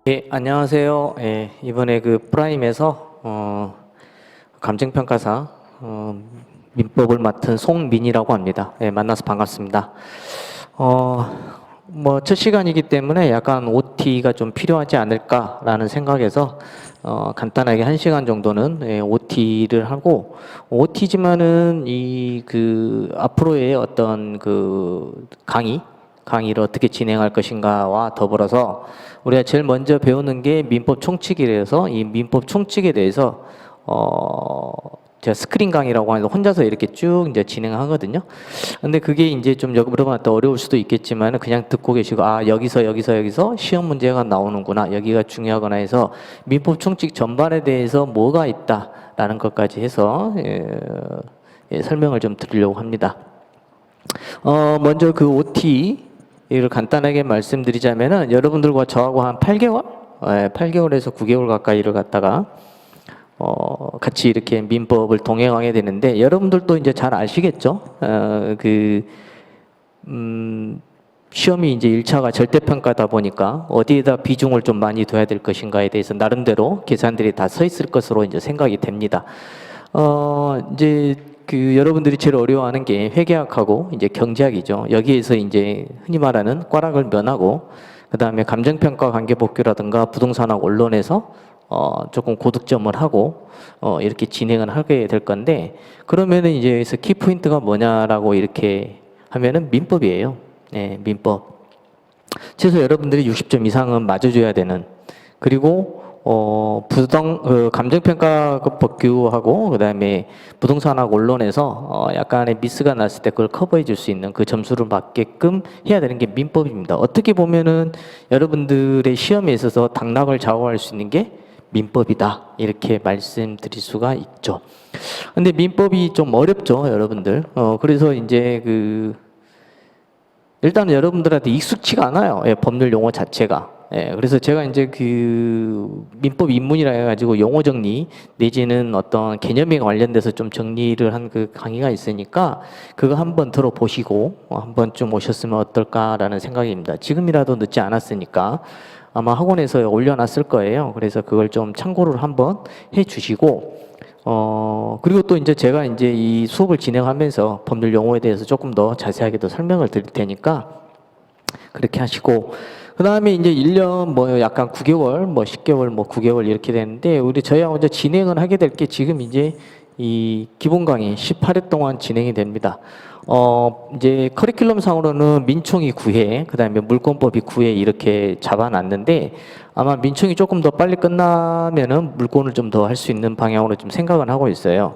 예, 안녕하세요. 예, 이번에 그 프라임에서 감정평가사 민법을 맡은 송민이라고 합니다. 예, 만나서 반갑습니다. 뭐 첫 시간이기 때문에 약간 OT가 좀 필요하지 않을까라는 생각에서 간단하게 1시간 정도는 OT를 하고, OT지만은 이 그 앞으로의 어떤 그 강의를 어떻게 진행할 것인가와 더불어서 우리가 제일 먼저 배우는 게 민법 총칙이라서, 이 민법 총칙에 대해서 제가 스크린 강의라고 하는데 혼자서 이렇게 쭉 이제 진행하거든요. 근데 그게 이제 좀 여러분한테 어려울 수도 있겠지만 그냥 듣고 계시고, 아, 여기서 시험 문제가 나오는구나, 여기가 중요하거나 해서 민법 총칙 전반에 대해서 뭐가 있다라는 것까지 해서 설명을 좀 드리려고 합니다. 먼저 그 OT를 간단하게 말씀드리자면은, 여러분들과 저하고 한 8개월? 8개월에서 9개월 가까이를 갖다가 같이 이렇게 민법을 동행하게 되는데, 여러분들도 이제 잘 아시겠죠? 시험이 이제 1차가 절대평가다 보니까 어디에다 비중을 좀 많이 둬야 될 것인가에 대해서 나름대로 계산들이 다 서 있을 것으로 이제 생각이 됩니다. 이제 그 여러분들이 제일 어려워하는 게 회계학하고 이제 경제학이죠. 여기에서 이제 흔히 말하는 꽈락을 면하고, 그 다음에 감정평가 관계복귀라든가 부동산학 원론에서 조금 고득점을 하고 이렇게 진행을 하게 될 건데, 그러면은 이제 여기서 키포인트가 뭐냐라고 이렇게 하면은 민법이에요. 네, 민법. 최소 여러분들이 60점 이상은 맞아줘야 되는, 그리고 감정평가 법규하고 그다음에 부동산학 원론에서 약간의 미스가 났을 때 그걸 커버해 줄 수 있는 그 점수를 받게끔 해야 되는 게 민법입니다. 어떻게 보면은 여러분들의 시험에 있어서 당락을 좌우할 수 있는 게 민법이다, 이렇게 말씀드릴 수가 있죠. 근데 민법이 좀 어렵죠, 여러분들. 그래서 이제 일단 여러분들한테 익숙치가 않아요, 법률 용어 자체가. 그래서 제가 이제 그 민법 입문이라 해가지고 용어 정리 내지는 어떤 개념에 관련돼서 좀 정리를 한 그 강의가 있으니까 그거 한번 들어보시고 한번 좀 오셨으면 어떨까라는 생각입니다. 지금이라도 늦지 않았으니까 아마 학원에서 올려놨을 거예요. 그래서 그걸 좀 참고를 한번 해주시고, 그리고 또 이제 제가 이제 이 수업을 진행하면서 법률 용어에 대해서 조금 더 자세하게 더 설명을 드릴 테니까 그렇게 하시고, 그 다음에 이제 1년 뭐 약간 9개월, 뭐 10개월, 뭐 9개월 이렇게 되는데, 저희하고 이제 진행을 하게 될 게 지금 이제 이 기본 강의 18회 동안 진행이 됩니다. 이제 커리큘럼 상으로는 민총이 9회, 그 다음에 물권법이 9회 이렇게 잡아놨는데, 아마 민총이 조금 더 빨리 끝나면은 물권을 좀 더 할 수 있는 방향으로 좀 생각은 하고 있어요.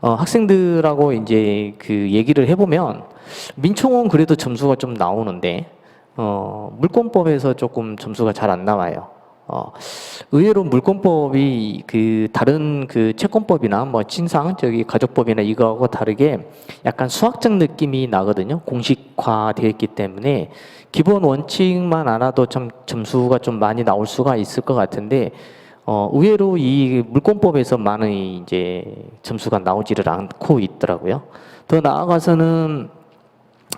학생들하고 이제 그 얘기를 해보면 민총은 그래도 점수가 좀 나오는데, 물권법에서 조금 점수가 잘 안 나와요. 의외로 물권법이 그 다른 그 채권법이나 뭐 친상 저기 가족법이나 이거하고 다르게 약간 수학적 느낌이 나거든요. 공식화되어 있기 때문에 기본 원칙만 알아도 좀 점수가 좀 많이 나올 수가 있을 것 같은데, 의외로 이 물권법에서 많은 이제 점수가 나오지를 않고 있더라고요. 더 나아가서는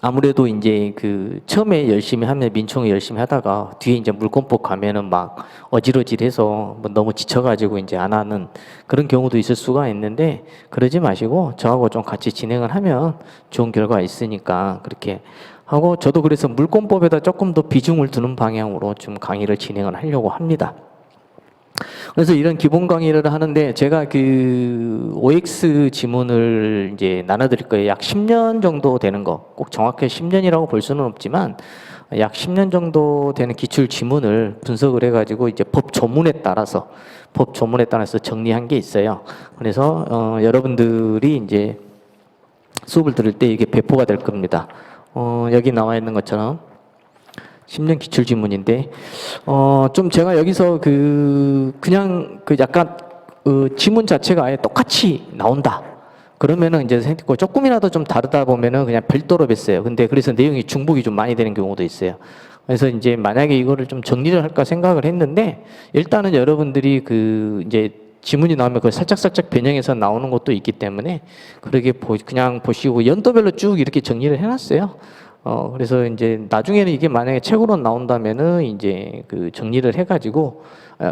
아무래도 이제 그 처음에 열심히 하면 민총이 열심히 하다가 뒤에 이제 물권법 가면은 막 어지러질해서 뭐 너무 지쳐가지고 이제 안 하는 그런 경우도 있을 수가 있는데, 그러지 마시고 저하고 좀 같이 진행을 하면 좋은 결과가 있으니까 그렇게 하고, 저도 그래서 물권법에다 조금 더 비중을 두는 방향으로 좀 강의를 진행을 하려고 합니다. 그래서 이런 기본 강의를 하는데, 제가 그 OX 지문을 이제 나눠드릴 거예요. 약 10년 정도 되는 거, 꼭 정확하게 10년이라고 볼 수는 없지만 약 10년 정도 되는 기출 지문을 분석을 해가지고 이제 법 조문에 따라서 정리한 게 있어요. 그래서 여러분들이 이제 수업을 들을 때 이게 배포가 될 겁니다. 여기 나와 있는 것처럼 10년 기출 지문인데, 좀 제가 여기서 그냥 약간 지문 자체가 아예 똑같이 나온다, 그러면은 이제 조금이라도 좀 다르다 보면은 그냥 별도로 뵀어요. 근데 그래서 내용이 중복이 좀 많이 되는 경우도 있어요. 그래서 이제 만약에 이거를 좀 정리를 할까 생각을 했는데, 일단은 여러분들이 이제 지문이 나오면 그걸 살짝 변형해서 나오는 것도 있기 때문에 그렇게 그냥 보시고 연도별로 쭉 이렇게 정리를 해놨어요. 그래서 이제 나중에는 이게 만약에 책으로 나온다면은 이제 그 정리를 해가지고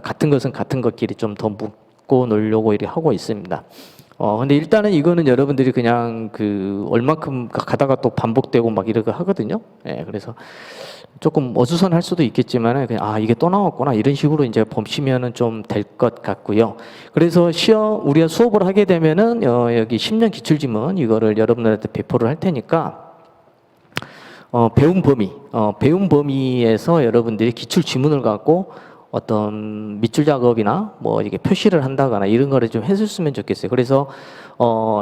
같은 것은 같은 것끼리 좀 더 묶고 놓으려고 이렇게 하고 있습니다. 근데 일단은 이거는 여러분들이 그냥 그 얼만큼 가다가 또 반복되고 막 이러고 하거든요. 예, 그래서 조금 어수선할 수도 있겠지만은 그냥 이게 또 나왔구나 이런 식으로 이제 보시면은 좀 될 것 같고요. 그래서 우리가 수업을 하게 되면은 여기 10년 기출지문 이거를 여러분들한테 배포를 할 테니까 배운 범위에서 여러분들이 기출 지문을 갖고 어떤 밑줄 작업이나 뭐 이게 표시를 한다거나 이런 거를 좀 해줬으면 좋겠어요. 그래서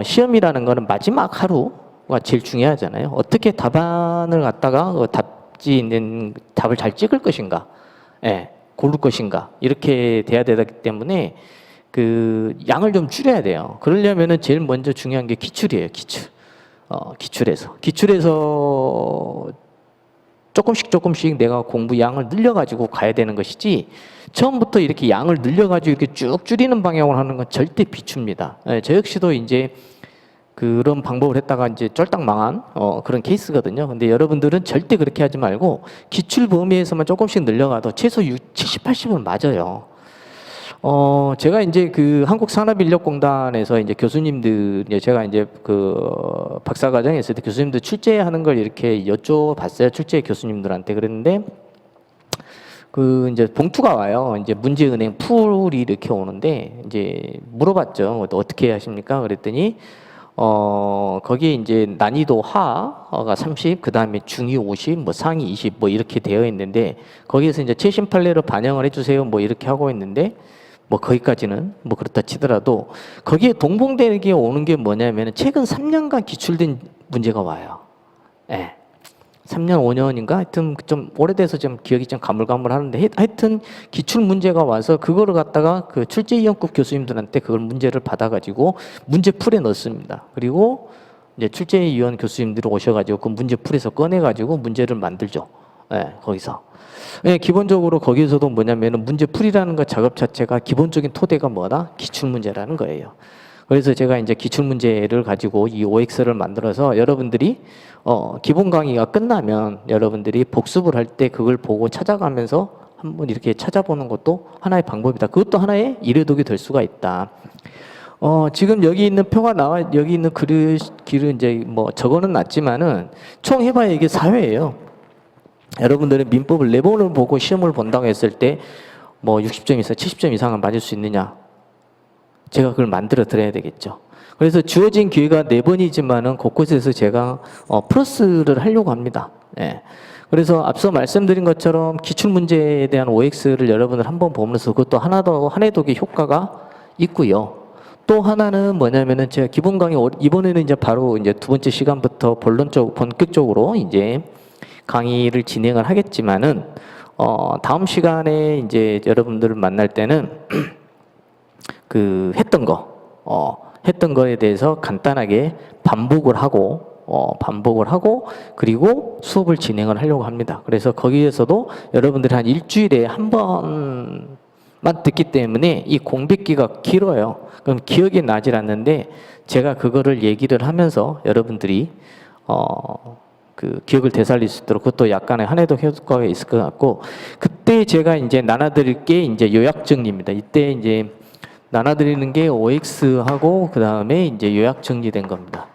시험이라는 거는 마지막 하루가 제일 중요하잖아요. 어떻게 답안을 갖다가 답지 있는 답을 잘 찍을 것인가, 예, 고를 것인가 이렇게 돼야 되기 때문에 그 양을 좀 줄여야 돼요. 그러려면은 제일 먼저 중요한 게 기출이에요. 기출에서 조금씩 내가 공부 양을 늘려가지고 가야 되는 것이지 처음부터 이렇게 양을 늘려가지고 이렇게 쭉 줄이는 방향으로 하는 건 절대 비춥니다. 예, 저 역시도 이제 그런 방법을 했다가 이제 쫄딱 망한 그런 케이스거든요. 근데 여러분들은 절대 그렇게 하지 말고 기출 범위에서만 조금씩 늘려가도 최소 70, 80은 맞아요. 제가 이제 그 한국산업인력공단에서 이제 교수님들, 제가 이제 그 박사과정에 있을 때 교수님들 출제하는 걸 이렇게 여쭤봤어요. 출제 교수님들한테. 그랬는데, 그 이제 봉투가 와요. 이제 문제은행 풀이 이렇게 오는데, 이제 물어봤죠. 어떻게 하십니까? 그랬더니, 거기에 이제 난이도 하가 30, 그 다음에 중위 50, 뭐 상위 20, 뭐 이렇게 되어 있는데, 거기에서 이제 최신 판례로 반영을 해주세요. 뭐 이렇게 하고 있는데, 뭐 거기까지는 뭐 그렇다 치더라도 거기에 동봉되게 오는 게 뭐냐면 최근 3년간 기출된 문제가 와요. 예. 3년, 5년인가? 하여튼 좀 오래돼서 좀 기억이 좀 가물가물하는데 하여튼 기출 문제가 와서 그거를 갖다가 그 출제위원급 교수님들한테 그걸 문제를 받아가지고 문제풀에 넣습니다. 그리고 이제 출제위원 교수님들이 오셔가지고 그 문제풀에서 꺼내가지고 문제를 만들죠. 예, 거기서. 예, 기본적으로 거기서도 뭐냐면은 문제풀이라는 것 작업 자체가 기본적인 토대가 뭐다? 기출문제라는 거예요. 그래서 제가 이제 기출문제를 가지고 이 OX를 만들어서 여러분들이 기본 강의가 끝나면 여러분들이 복습을 할 때 그걸 보고 찾아가면서 한번 이렇게 찾아보는 것도 하나의 방법이다. 그것도 하나의 이래독이 될 수가 있다. 지금 여기 있는 표가 여기 있는 글을 이제 뭐 적어는 놨지만은 총 해봐야 이게 4회예요. 여러분들은 민법을 4번을 보고 시험을 본다고 했을 때 뭐 60점 이상, 70점 이상은 맞을 수 있느냐? 제가 그걸 만들어 드려야 되겠죠. 그래서 주어진 기회가 4번이지만은 곳곳에서 제가 플러스를 하려고 합니다. 예. 그래서 앞서 말씀드린 것처럼 기출문제에 대한 OX를 여러분들 한번 보면서 그것도 한 해독의 효과가 있고요. 또 하나는 뭐냐면은 제가 기본 강의 이번에는 이제 바로 이제 두 번째 시간부터 본격적으로 이제 강의를 진행을 하겠지만은 다음 시간에 이제 여러분들을 만날 때는 그 했던 거에 대해서 간단하게 반복을 하고 그리고 수업을 진행을 하려고 합니다. 그래서 거기에서도 여러분들이 한 일주일에 한 번만 듣기 때문에 이 공백기가 길어요. 그럼 기억이 나질 않는데 제가 그거를 얘기를 하면서 여러분들이 그 기억을 되살릴 수 있도록 그것도 약간의 한해독 효과가 있을 것 같고 그때 제가 이제 나눠드릴 게 이제 요약 정리입니다. 이때 이제 나눠드리는 게 OX하고 그 다음에 이제 요약 정리된 겁니다.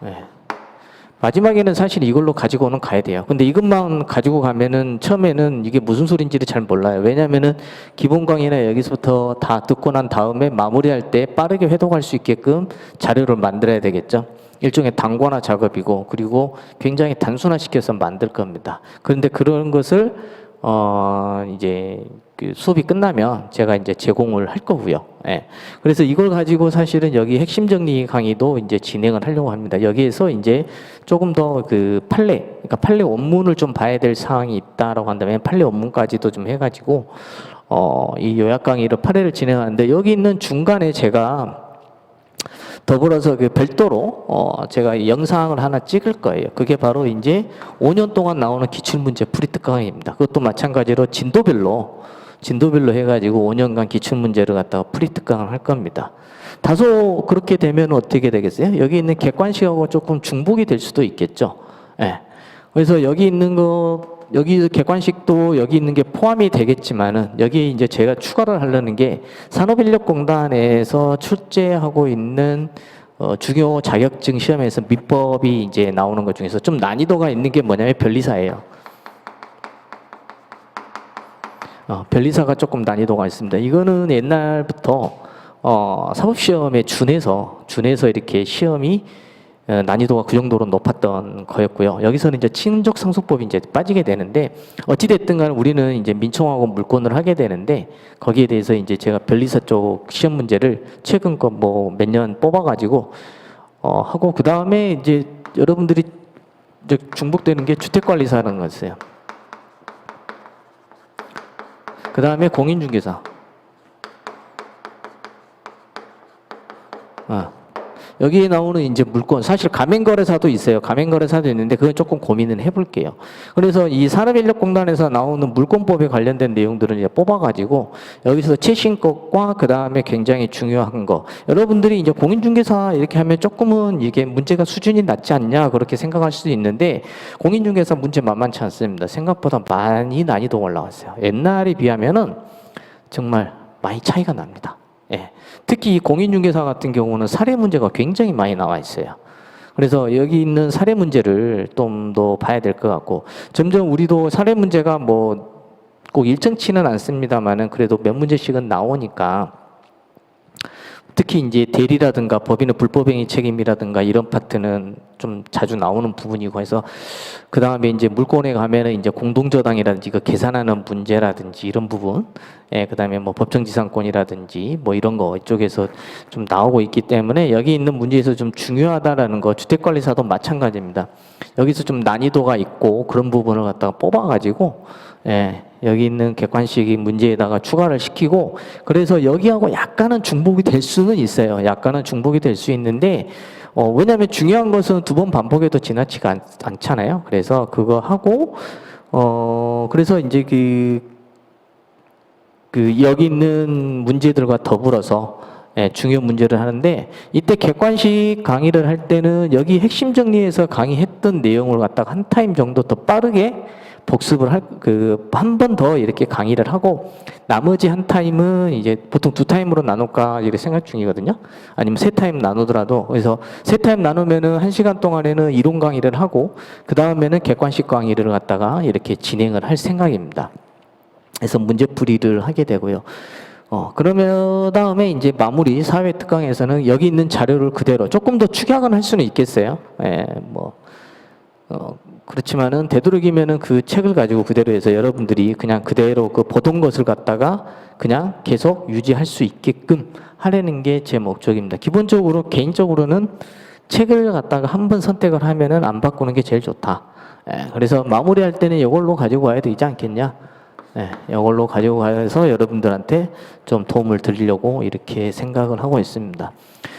네. 마지막에는 사실 이걸로 가지고는 가야 돼요. 근데 이것만 가지고 가면은 처음에는 이게 무슨 소린지를 잘 몰라요. 왜냐면은 기본 강의나 여기서부터 다 듣고 난 다음에 마무리할 때 빠르게 회독할 수 있게끔 자료를 만들어야 되겠죠. 일종의 단권화 작업이고 그리고 굉장히 단순화시켜서 만들 겁니다. 그런데 그런 것을 이제 그 수업이 끝나면 제가 이제 제공을 할 거고요. 예. 그래서 이걸 가지고 사실은 여기 핵심 정리 강의도 이제 진행을 하려고 합니다. 여기에서 이제 조금 더 그 그러니까 판례 원문을 좀 봐야 될 사항이 있다라고 한다면 판례 원문까지도 좀 해가지고 이 요약 강의를 8회를 진행하는데 여기 있는 중간에 제가 더불어서 그 별도로 제가 영상을 하나 찍을 거예요. 그게 바로 이제 5년 동안 나오는 기출문제 풀이 특강입니다. 그것도 마찬가지로 진도별로 해가지고 5년간 기출문제를 갖다가 풀이 특강을 할 겁니다. 다소 그렇게 되면 어떻게 되겠어요? 여기 있는 객관식하고 조금 중복이 될 수도 있겠죠. 예. 그래서 여기 있는 거, 여기 객관식도 여기 있는 게 포함이 되겠지만은 여기 이제 제가 추가를 하려는 게 산업인력공단에서 출제하고 있는 중요 자격증 시험에서 민법이 이제 나오는 것 중에서 좀 난이도가 있는 게 뭐냐면 변리사예요. 변리사가 조금 난이도가 있습니다. 이거는 옛날부터 사법시험에 준해서 이렇게 시험이 난이도가 그 정도로 높았던 거였고요. 여기서는 이제 친족 상속법이 이제 빠지게 되는데 어찌됐든 간에 우리는 이제 민청하고 물권을 하게 되는데 거기에 대해서 이제 제가 변리사 쪽 시험 문제를 최근 거 뭐 몇 년 뽑아가지고 하고 그 다음에 이제 여러분들이 이제 중복되는 게 주택관리사라는 거였어요. 그 다음에 공인중개사. 여기에 나오는 이제 물권, 사실 가맹거래사도 있어요. 가맹거래사도 있는데 그건 조금 고민을 해볼게요. 그래서 이 산업인력공단에서 나오는 물권법에 관련된 내용들을 이제 뽑아가지고 여기서 최신 것과 그 다음에 굉장히 중요한 거. 여러분들이 이제 공인중개사 이렇게 하면 조금은 이게 문제가 수준이 낮지 않냐 그렇게 생각할 수도 있는데 공인중개사 문제 만만치 않습니다. 생각보다 많이 난이도가 올라왔어요. 옛날에 비하면은 정말 많이 차이가 납니다. 예. 특히 이 공인중개사 같은 경우는 사례 문제가 굉장히 많이 나와 있어요. 그래서 여기 있는 사례 문제를 좀 더 봐야 될 것 같고 점점 우리도 사례 문제가 뭐 꼭 일정치는 않습니다만은 그래도 몇 문제씩은 나오니까 특히 이제 대리라든가 법인의 불법행위 책임이라든가 이런 파트는 좀 자주 나오는 부분이고 해서 그 다음에 이제 물권에 가면은 이제 공동저당이라든지 그 계산하는 문제라든지 이런 부분, 예, 그 다음에 뭐 법정지상권이라든지 뭐 이런 거 이쪽에서 좀 나오고 있기 때문에 여기 있는 문제에서 좀 중요하다라는 거 주택관리사도 마찬가지입니다. 여기서 좀 난이도가 있고 그런 부분을 갖다가 뽑아가지고 예, 여기 있는 객관식 문제에다가 추가를 시키고 그래서 여기하고 약간은 중복이 될 수는 있어요. 약간은 중복이 될 수 있는데 왜냐하면 중요한 것은 두 번 반복해도 지나치가 않잖아요. 그래서 그거 하고 그래서 이제 여기 있는 문제들과 더불어서 예, 중요 문제를 하는데 이때 객관식 강의를 할 때는 여기 핵심 정리해서 강의했던 내용을 갖다가 한 타임 정도 더 빠르게 복습을 한 번 더 이렇게 강의를 하고 나머지 한 타임은 이제 보통 두 타임으로 나눌까 이렇게 생각 중이거든요. 아니면 세 타임 나누더라도 그래서 세 타임 나누면은 1시간 동안에는 이론 강의를 하고 그 다음에는 객관식 강의를 갖다가 이렇게 진행을 할 생각입니다. 그래서 문제풀이를 하게 되고요. 그러면 다음에 이제 마무리 사회 특강에서는 여기 있는 자료를 그대로 조금 더 축약은 할 수는 있겠어요. 예, 그렇지만은 되도록이면은 그 책을 가지고 그대로 해서 여러분들이 그냥 그대로 그 보던 것을 갖다가 그냥 계속 유지할 수 있게끔 하려는 게 제 목적입니다. 기본적으로 개인적으로는 책을 갖다가 한 번 선택을 하면은 안 바꾸는 게 제일 좋다. 예, 그래서 마무리할 때는 이걸로 가지고 와야 되지 않겠냐? 네, 이걸로 가지고 가서 여러분들한테 좀 도움을 드리려고 이렇게 생각을 하고 있습니다.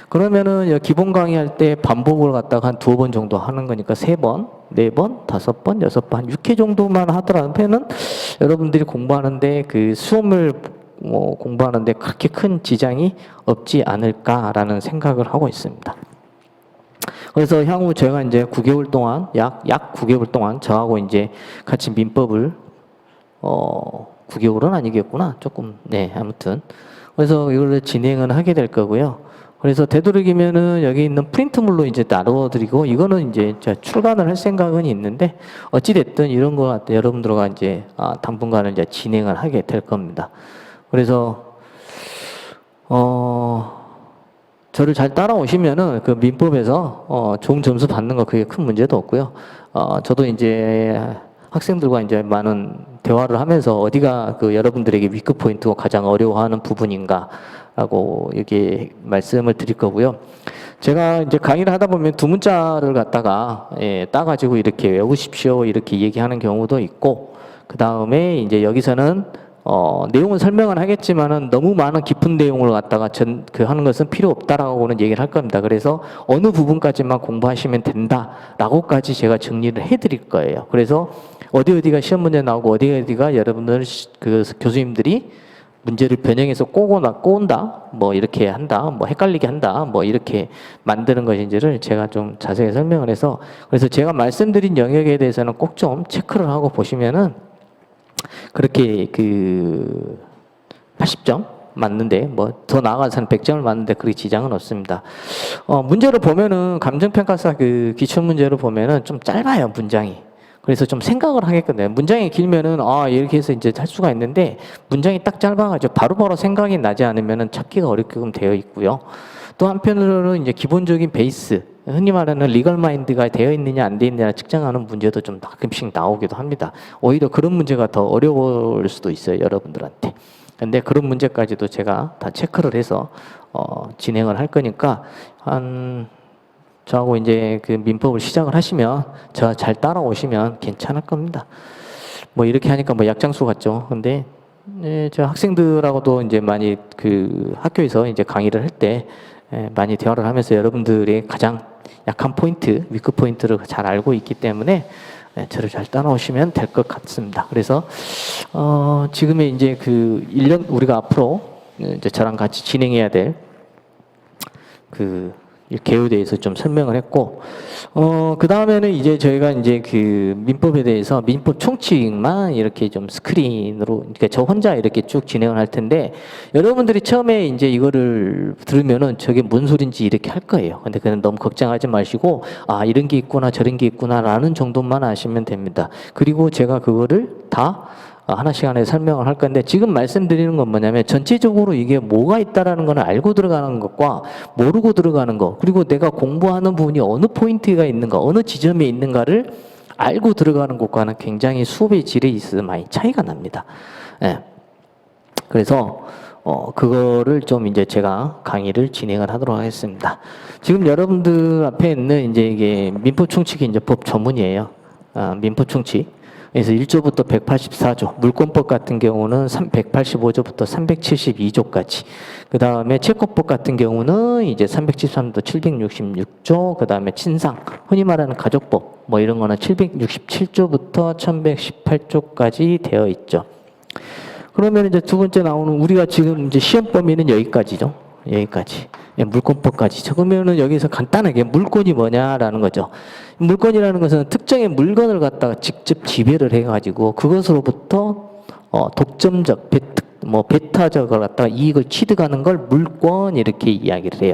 그러면은 기본 강의할 때 반복을 갖다가 한 2번 정도 하는 거니까 3번, 4번, 5번, 6번, 한 6회 정도만 하더라면 여러분들이 공부하는데 그 수험을 공부하는데 그렇게 큰 지장이 없지 않을까라는 생각을 하고 있습니다. 그래서 향후 저희가 이제 9개월 동안 약 9개월 동안 저하고 이제 같이 민법을 9개월은 아니겠구나. 조금, 네, 아무튼. 그래서 이걸 진행을 하게 될 거고요. 그래서 되도록이면은 여기 있는 프린트물로 이제 나눠드리고, 이거는 이제 출간을 할 생각은 있는데, 어찌됐든 이런 거 같아. 여러분들과 이제, 당분간은 이제 진행을 하게 될 겁니다. 그래서, 저를 잘 따라오시면은 그 민법에서, 좋은 점수 받는 거 그게 큰 문제도 없고요. 저도 이제 학생들과 이제 많은 대화를 하면서 어디가 그 여러분들에게 위크 포인트가 가장 어려워하는 부분인가라고 이렇게 말씀을 드릴 거고요. 제가 이제 강의를 하다 보면 두 문자를 갖다가 따가지고 이렇게 외우십시오 이렇게 얘기하는 경우도 있고 그 다음에 이제 여기서는 내용은 설명을 하겠지만은 너무 많은 깊은 내용을 갖다가 하는 것은 필요 없다라고는 얘기를 할 겁니다. 그래서 어느 부분까지만 공부하시면 된다라고까지 제가 정리를 해드릴 거예요. 그래서 어디가 시험 문제 나오고 어디가 여러분들 그 교수님들이 문제를 변형해서 꼬은다, 뭐 이렇게 한다, 뭐 헷갈리게 한다, 뭐 이렇게 만드는 것인지를 제가 좀 자세히 설명을 해서, 그래서 제가 말씀드린 영역에 대해서는 꼭 좀 체크를 하고 보시면은 그렇게 그 80점 맞는데 뭐 더 나아가서는 100점을 맞는데 그렇게 지장은 없습니다. 문제를 보면은 감정평가사 그 기출 문제를 보면은 좀 짧아요, 문장이. 그래서 좀 생각을 하게끔 돼요. 문장이 길면은 이렇게 해서 이제 할 수가 있는데, 문장이 딱 짧아가지고 바로바로 생각이 나지 않으면은 찾기가 어렵게끔 되어 있고요. 또 한편으로는 이제 기본적인 베이스, 흔히 말하는 리걸 마인드가 되어 있느냐 안 되어 있느냐 측정하는 문제도 좀 가끔씩 나오기도 합니다. 오히려 그런 문제가 더 어려울 수도 있어요, 여러분들한테. 근데 그런 문제까지도 제가 다 체크를 해서 진행을 할 거니까, 저하고 이제 그 민법을 시작을 하시면 저 잘 따라오시면 괜찮을 겁니다. 뭐 이렇게 하니까 뭐 약장수 같죠. 근데 저 학생들하고도 이제 많이 그 학교에서 이제 강의를 할 때 많이 대화를 하면서 여러분들의 가장 약한 포인트, 위크 포인트를 잘 알고 있기 때문에 저를 잘 따라오시면 될 것 같습니다. 그래서 지금의 이제 그 1년 우리가 앞으로 이제 저랑 같이 진행해야 될 그 개요에 대해서 좀 설명을 했고, 그 다음에는 이제 저희가 이제 그 민법에 대해서 민법 총칙만 이렇게 좀 스크린으로, 그러니까 저 혼자 이렇게 쭉 진행을 할 텐데, 여러분들이 처음에 이제 이거를 들으면은 저게 뭔 소린지 이렇게 할 거예요. 근데 그는 너무 걱정하지 마시고, 이런 게 있구나, 저런 게 있구나라는 정도만 아시면 됩니다. 그리고 제가 그거를 다 하나씩 하나씩 설명을 할 건데, 지금 말씀드리는 건 뭐냐면 전체적으로 이게 뭐가 있다라는 걸 알고 들어가는 것과 모르고 들어가는 것, 그리고 내가 공부하는 부분이 어느 포인트가 있는가, 어느 지점에 있는가를 알고 들어가는 것과는 굉장히 수업의 질에 있어서 많이 차이가 납니다. 예. 그래서 그거를 좀 이제 제가 강의를 진행을 하도록 하겠습니다. 지금 여러분들 앞에 있는 이제 이게 민법 총칙이 이제 법 조문이에요. 민법 총칙. 그래서 1조부터 184조, 물권법 같은 경우는 185조부터 372조까지. 그 다음에 채권법 같은 경우는 이제 373도 766조, 그 다음에 친상, 흔히 말하는 가족법, 뭐 이런 거는 767조부터 1118조까지 되어 있죠. 그러면 이제 두 번째 나오는, 우리가 지금 이제 시험 범위는 여기까지죠. 여기까지. 물권법까지. 그러면은 여기서 간단하게 물권이 뭐냐라는 거죠. 물권이라는 것은 특정의 물건을 갖다가 직접 지배를 해가지고 그것으로부터 독점적, 배타적을 갖다가 이익을 취득하는 걸 물권 이렇게 이야기를 해요.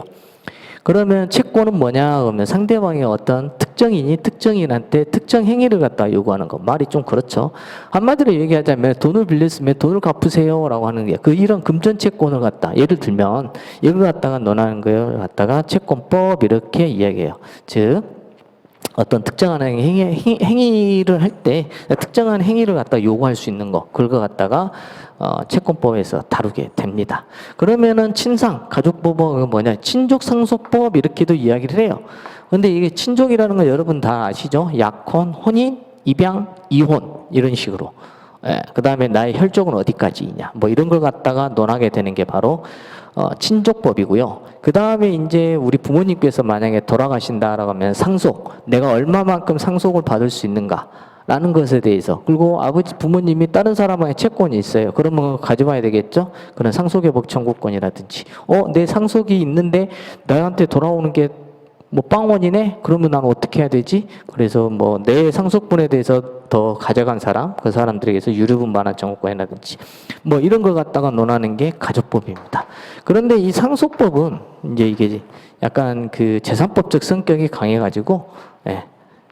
그러면 채권은 뭐냐 그러면 상대방의 어떤 특정인이 특정인한테 특정 행위를 갖다 요구하는 거. 말이 좀 그렇죠. 한마디로 얘기하자면 돈을 빌렸으면 돈을 갚으세요라고 하는 게, 이런 금전 채권을 갖다, 예를 들면 이걸 갖다가 논하는 걸 갖다가 채권법 이렇게 이야기해요. 즉 어떤 특정한 행위를 할 때 특정한 행위를 갖다 요구할 수 있는 거, 그걸 갖다가 채권법에서 다루게 됩니다. 그러면은 친상, 가족법은 뭐냐, 친족상속법 이렇게도 이야기를 해요. 근데 이게 친족이라는 거 여러분 다 아시죠? 약혼, 혼인, 입양, 이혼 이런 식으로. 그 다음에 나의 혈족은 어디까지 있냐, 뭐 이런 걸 갖다가 논하게 되는 게 바로 친족법이고요. 그 다음에 이제 우리 부모님께서 만약에 돌아가신다라고 하면 상속, 내가 얼마만큼 상속을 받을 수 있는가 라는 것에 대해서, 그리고 아버지 부모님이 다른 사람의 채권이 있어요. 그러면 가져와야 되겠죠. 그런 상속회복 청구권이라든지, 내 상속이 있는데 나한테 돌아오는 게 뭐 빵원이네? 그러면 난 어떻게 해야 되지? 그래서 뭐 내 상속분에 대해서 더 가져간 사람, 그 사람들에게서 유류분 반환 청구권이라든지 뭐 이런 걸 갖다가 논하는 게 가족법입니다. 그런데 이 상속법은 이제 이게 약간 그 재산법적 성격이 강해가지고,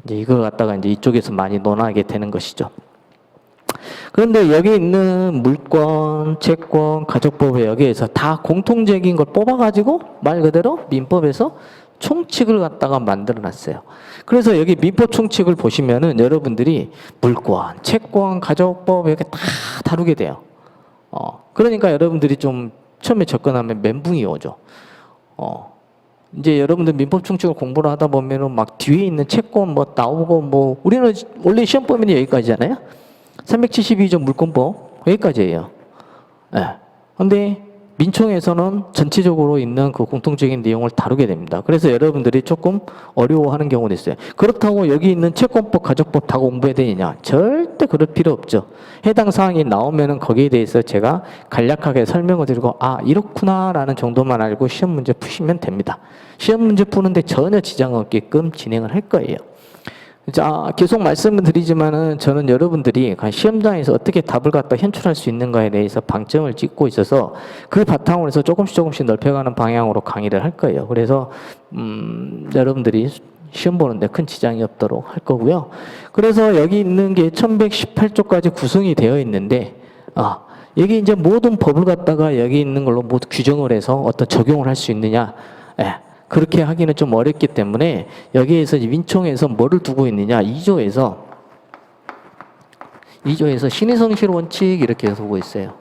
이제 이걸 갖다가 이제 이쪽에서 많이 논하게 되는 것이죠. 그런데 여기 있는 물권, 채권, 가족법에 여기에서 다 공통적인 걸 뽑아가지고 말 그대로 민법에서 총칙을 갖다가 만들어 놨어요. 그래서 여기 민법 총칙을 보시면은 여러분들이 물권, 채권, 가족법 이렇게 다 다루게 돼요. 그러니까 여러분들이 좀 처음에 접근하면 멘붕이 오죠. 이제 여러분들 민법 총칙을 공부를 하다 보면은 막 뒤에 있는 채권 뭐 나오고, 뭐 우리는 원래 시험 범위는 여기까지잖아요. 372조 물권법 여기까지예요. 근데 민총에서는 전체적으로 있는 그 공통적인 내용을 다루게 됩니다. 그래서 여러분들이 조금 어려워하는 경우도 있어요. 그렇다고 여기 있는 채권법, 가족법 다 공부해야 되느냐? 절대 그럴 필요 없죠. 해당 사항이 나오면은 거기에 대해서 제가 간략하게 설명을 드리고 아 이렇구나라는 정도만 알고 시험 문제 푸시면 됩니다. 시험 문제 푸는데 전혀 지장 없게끔 진행을 할 거예요. 자, 계속 말씀을 드리지만은 저는 여러분들이 시험장에서 어떻게 답을 갖다 현출할 수 있는가에 대해서 방점을 찍고 있어서 그 바탕으로 해서 조금씩 넓혀가는 방향으로 강의를 할 거예요. 그래서 여러분들이 시험 보는데 큰 지장이 없도록 할 거고요. 그래서 여기 있는 게 1118조까지 구성이 되어 있는데 여기 이제 모든 법을 갖다가 여기 있는 걸로 모두 규정을 해서 어떤 적용을 할 수 있느냐. 그렇게 하기는 좀 어렵기 때문에 여기에서 민총에서 뭐를 두고 있느냐 2조에서 신의성실 원칙 이렇게 두고 있어요.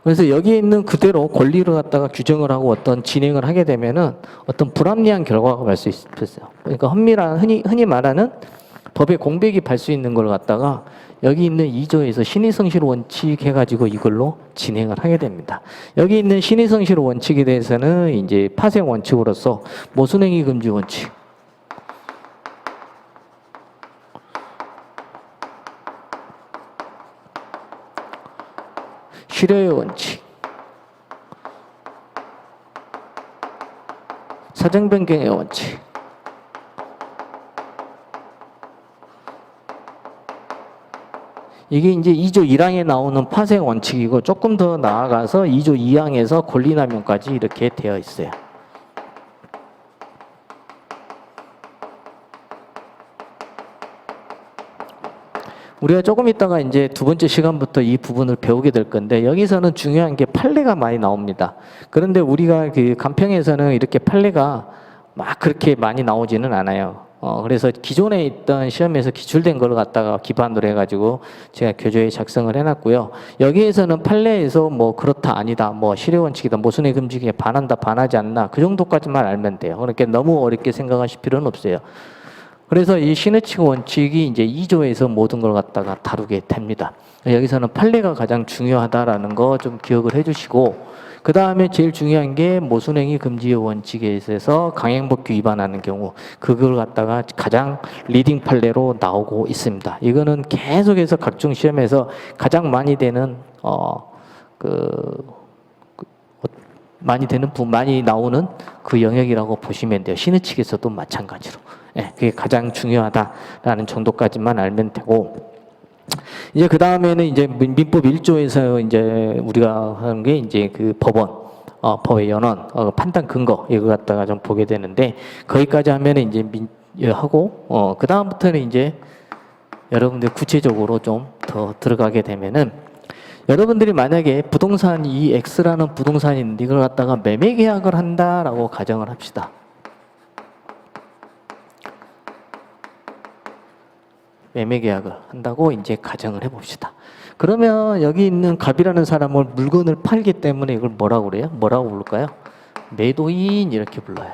그래서 여기에 있는 그대로 권리를 갖다가 규정을 하고 어떤 진행을 하게 되면은 어떤 불합리한 결과가 갈 수 있어요. 그러니까 흔히 말하는 법의 공백이 발 수 있는 걸 갖다가 여기 있는 2조에서 신의성실 원칙 해가지고 이걸로 진행을 하게 됩니다. 여기 있는 신의성실 원칙에 대해서는 이제 파생 원칙으로서 모순행위 금지 원칙, 실효의 원칙, 사정 변경의 원칙, 이게 이제 2조 1항에 나오는 파생 원칙이고 조금 더 나아가서 2조 2항에서 권리남용까지 이렇게 되어 있어요. 우리가 조금 있다가 이제 두 번째 시간부터 이 부분을 배우게 될 건데 여기서는 중요한 게 판례가 많이 나옵니다. 그런데 우리가 그 간평에서는 이렇게 판례가 막 그렇게 많이 나오지는 않아요. 그래서 기존에 있던 시험에서 기출된 걸 갖다가 기반으로 해가지고 제가 교재에 작성을 해놨고요. 여기에서는 판례에서 뭐 그렇다 아니다, 뭐 실효원칙이다, 모순의 금지에 반한다, 반하지 않나 그 정도까지만 알면 돼요. 그러니까 너무 어렵게 생각하실 필요는 없어요. 그래서 이 신의칙 원칙이 이제 2조에서 모든 걸 갖다가 다루게 됩니다. 여기서는 판례가 가장 중요하다라는 거 좀 기억을 해주시고. 그 다음에 제일 중요한 게 모순행위 금지의 원칙에 있어서 강행법규 위반하는 경우 그걸 갖다가 가장 리딩 판례로 나오고 있습니다. 이거는 계속해서 각종 시험에서 가장 많이 되는 많이 나오는 그 영역이라고 보시면 돼요. 신의칙에서도 마찬가지로. 그게 가장 중요하다라는 정도까지만 알면 되고. 이제 그 다음에는 이제 민법 1조에서 이제 우리가 하는 게 이제 그 법의 연원, 판단 근거 이거 갖다가 좀 보게 되는데 거기까지 하면은 이제 하고 그 다음부터는 이제 여러분들 구체적으로 좀 더 들어가게 되면은 여러분들이 만약에 부동산 이 X라는 부동산이 있는데 이걸 갖다가 매매 계약을 한다라고 가정을 합시다. 매매 계약을 한다고 이제 가정을 해봅시다. 그러면 여기 있는 갑이라는 사람을 물건을 팔기 때문에 이걸 뭐라고 그래요? 뭐라고 부를까요? 매도인 이렇게 불러요.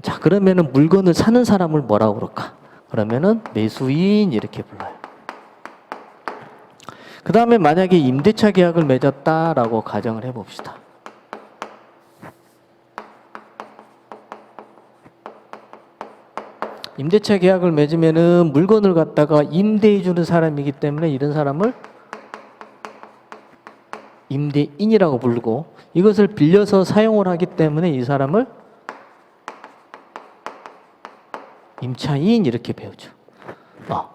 자, 그러면은 물건을 사는 사람을 뭐라고 그럴까? 그러면은 매수인 이렇게 불러요. 그 다음에 만약에 임대차 계약을 맺었다라고 가정을 해봅시다. 임대차 계약을 맺으면은 물건을 갖다가 임대해 주는 사람이기 때문에 이런 사람을 임대인이라고 부르고 이것을 빌려서 사용을 하기 때문에 이 사람을 임차인 이렇게 배우죠.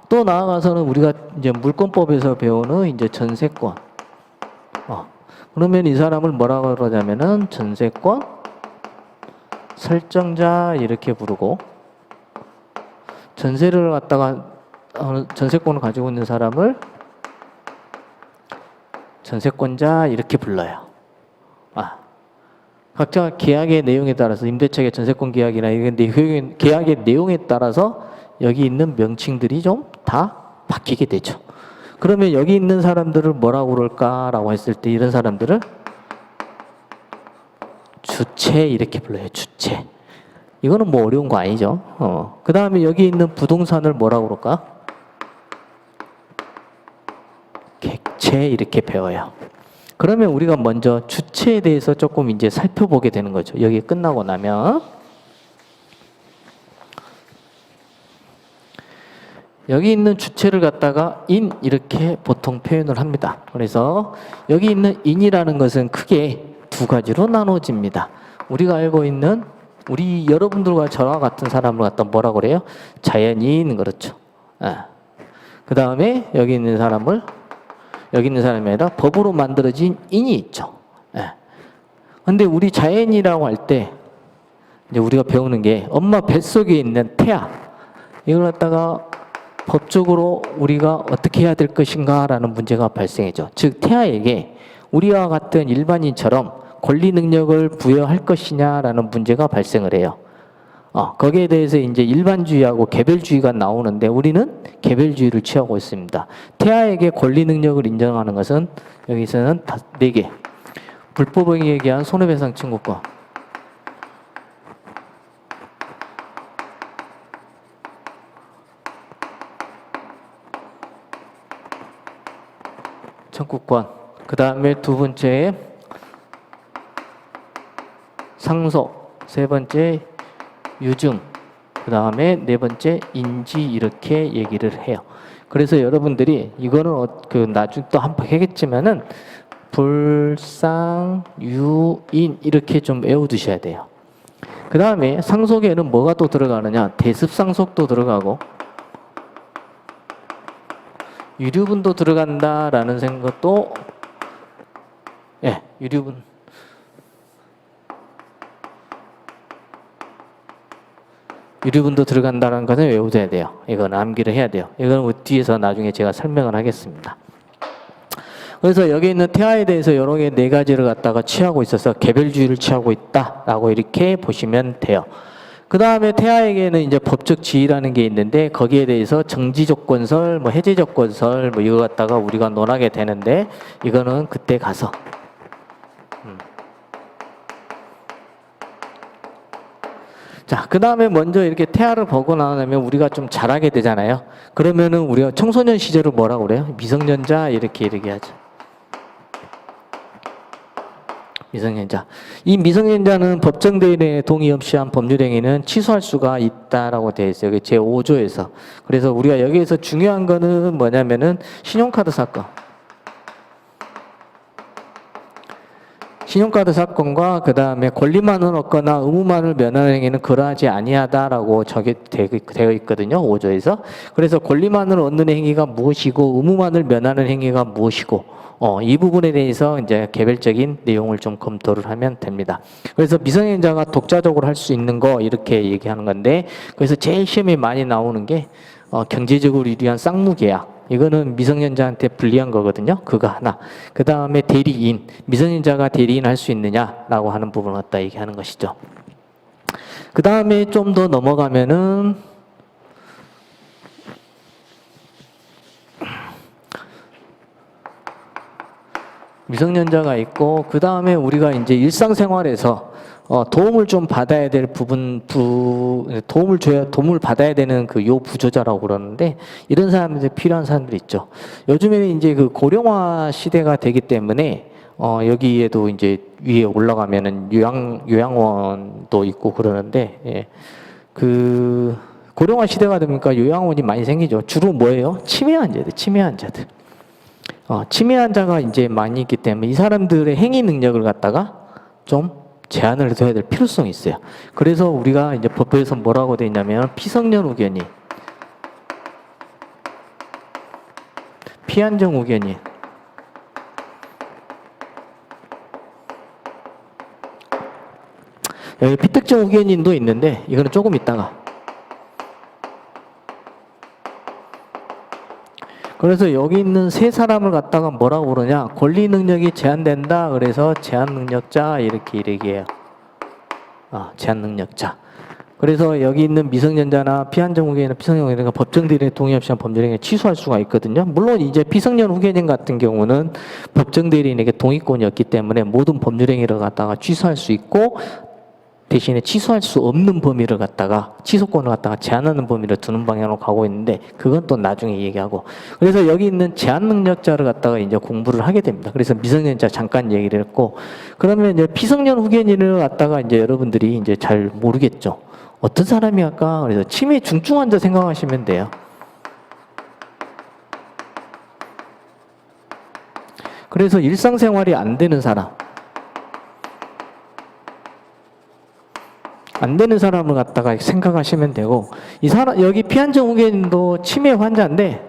또 나아가서는 우리가 이제 물권법에서 배우는 이제 전세권. 그러면 이 사람을 뭐라고 그러냐면은 전세권 설정자 이렇게 부르고 전세를 갖다가 전세권을 가지고 있는 사람을 전세권자 이렇게 불러요. 각자 계약의 내용에 따라서 임대차의 전세권 계약이나 이런 계약의 내용에 따라서 여기 있는 명칭들이 좀 다 바뀌게 되죠. 그러면 여기 있는 사람들을 뭐라고 그럴까라고 했을 때 이런 사람들을 주체 이렇게 불러요. 주체. 이거는 뭐 어려운 거 아니죠. 그 다음에 여기 있는 부동산을 뭐라고 그럴까? 객. 이렇게 배워요. 그러면 우리가 먼저 주체에 대해서 조금 이제 살펴보게 되는 거죠. 여기 끝나고 나면. 여기 있는 주체를 갖다가 인 이렇게 보통 표현을 합니다. 그래서 여기 있는 인이라는 것은 크게 두 가지로 나눠집니다. 우리가 알고 있는 우리 여러분들과 저와 같은 사람을 갖다 뭐라고 그래요? 자연인, 그렇죠. 그 다음에 여기 있는 사람이 아니라 법으로 만들어진 인이 있죠. 근데 우리 자연이라고 할 때 이제 우리가 배우는 게 엄마 뱃속에 있는 태아, 이걸 갖다가 법적으로 우리가 어떻게 해야 될 것인가라는 문제가 발생해죠. 즉 태아에게 우리와 같은 일반인처럼 권리 능력을 부여할 것이냐라는 문제가 발생을 해요. 거기에 대해서 이제 일반주의하고 개별주의가 나오는데 우리는 개별주의를 취하고 있습니다. 태아에게 권리 능력을 인정하는 것은 여기서는 4개. 불법에 의한 손해배상 청구권, 청구권, 그 다음에 두 번째 상속, 세 번째 유증, 그 다음에 네 번째 인지, 이렇게 얘기를 해요. 그래서 여러분들이 이거는 나중에 또 한번 하겠지만은 불상, 유, 인 이렇게 좀 외워두셔야 돼요. 그 다음에 상속에는 뭐가 또 들어가느냐? 대습상속도 들어가고 유류분도 들어간다라는 생각도, 유류분도 들어간다는 것은 외워둬야 돼요. 이건 암기를 해야 돼요. 이건 뒤에서 나중에 제가 설명을 하겠습니다. 그래서 여기 있는 태아에 대해서 여러 개 4가지를 갖다가 취하고 있어서 개별주의를 취하고 있다라고 이렇게 보시면 돼요. 그 다음에 태아에게는 이제 법적 지위라는 게 있는데 거기에 대해서 정지조건설, 해제조건설 이거 갖다가 우리가 논하게 되는데 이거는 그때 가서 자, 그 다음에 먼저 이렇게 태아를 보고 나면 우리가 좀 잘하게 되잖아요. 그러면은 우리가 청소년 시절을 뭐라고 그래요? 미성년자 이렇게 얘기하죠. 미성년자. 이 미성년자는 법정 대리인의 동의 없이 한 법률행위는 취소할 수가 있다라고 되어 있어요. 여기 제5조에서. 그래서 우리가 여기에서 중요한 거는 뭐냐면은 신용카드 사건. 신용카드 사건과 그 다음에 권리만을 얻거나 의무만을 면하는 행위는 그러하지 아니하다라고 되어 있거든요. 5조에서. 그래서 권리만을 얻는 행위가 무엇이고 의무만을 면하는 행위가 무엇이고 이 부분에 대해서 이제 개별적인 내용을 좀 검토를 하면 됩니다. 그래서 미성년자가 독자적으로 할 수 있는 거 이렇게 얘기하는 건데 그래서 제일 시험에 많이 나오는 게 경제적으로 유리한 쌍무계약. 이거는 미성년자한테 불리한 거거든요. 그거 하나. 그 다음에 대리인. 미성년자가 대리인 할 수 있느냐라고 하는 부분을 갖다 얘기하는 것이죠. 그 다음에 좀 더 넘어가면은 미성년자가 있고 그 다음에 우리가 이제 일상생활에서 도움을 좀 받아야 될 도움을 받아야 되는 그 요 부조자라고 그러는데 이런 사람들이 필요한 사람들이 있죠. 요즘에는 이제 그 고령화 시대가 되기 때문에 여기에도 이제 위에 올라가면은 요양원도 있고 그러는데 그 고령화 시대가 되니까 요양원이 많이 생기죠. 주로 뭐예요? 치매 환자들. 치매 환자가 이제 많이 있기 때문에 이 사람들의 행위 능력을 갖다가 좀 제한을 둬야 될 필요성이 있어요. 그래서 우리가 이제 법에서 뭐라고 되어 있냐면 피성년 후견인, 피한정 후견인, 여기 피특정 후견인도 있는데 이거는 조금 있다가. 그래서 여기 있는 세 사람을 갖다가 뭐라고 부르냐? 권리 능력이 제한된다. 그래서 제한 능력자 이렇게 얘기해요. 제한 능력자. 그래서 여기 있는 미성년자나 피한정 후견이나 피성년 후견인가 법정 대리인의 동의 없이 한 법률행위 취소할 수가 있거든요. 물론 이제 피성년 후견인 같은 경우는 법정 대리인에게 동의권이 없기 때문에 모든 법률행위를 갖다가 취소할 수 있고 대신에 취소할 수 없는 범위를 갖다가 취소권을 갖다가 제한하는 범위를 두는 방향으로 가고 있는데 그건 또 나중에 얘기하고 그래서 여기 있는 제한 능력자를 갖다가 이제 공부를 하게 됩니다. 그래서 미성년자 잠깐 얘기를 했고 그러면 이제 피성년 후견인을 갖다가 이제 여러분들이 이제 잘 모르겠죠. 어떤 사람이 할까? 그래서 치매 중증 환자 생각하시면 돼요. 그래서 일상생활이 안 되는 사람. 안 되는 사람을 갖다가 생각하시면 되고 이 사람 여기 피한정 후견인도 치매 환자인데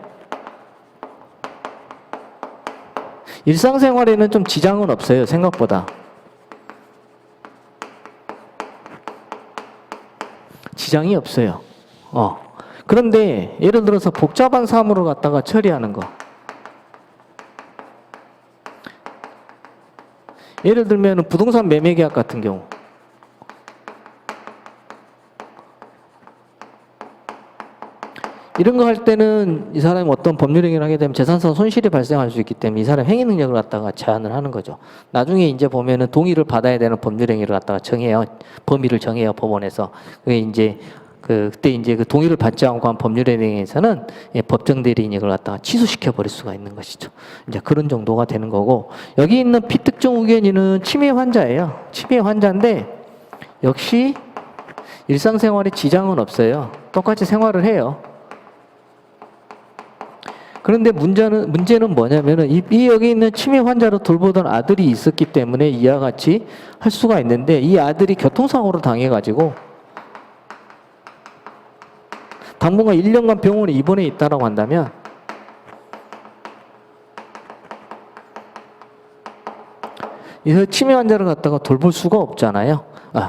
일상생활에는 좀 지장은 없어요. 생각보다. 지장이 없어요. 그런데 예를 들어서 복잡한 사물을 갖다가 처리하는 거. 예를 들면 부동산 매매 계약 같은 경우. 이런 거 할 때는 이 사람이 어떤 법률 행위를 하게 되면 재산상 손실이 발생할 수 있기 때문에 이 사람 행위 능력을 갖다가 제한을 하는 거죠. 나중에 이제 보면은 동의를 받아야 되는 법률 행위를 갖다가 정해요. 범위를 정해요, 법원에서. 그게 이제 그때 이제 그 동의를 받지 않고 한 법률 행위에서는 법정 대리인이 이걸 갖다가 취소시켜 버릴 수가 있는 것이죠. 이제 그런 정도가 되는 거고 여기 있는 피특정 후견인은 치매 환자예요. 치매 환자인데 역시 일상생활에 지장은 없어요. 똑같이 생활을 해요. 그런데 문제는 뭐냐면은 이 여기 있는 치매 환자를 돌보던 아들이 있었기 때문에 이와 같이 할 수가 있는데 이 아들이 교통사고로 당해가지고 당분간 1년간 병원에 입원해 있다라고 한다면 이 치매 환자를 갖다가 돌볼 수가 없잖아요.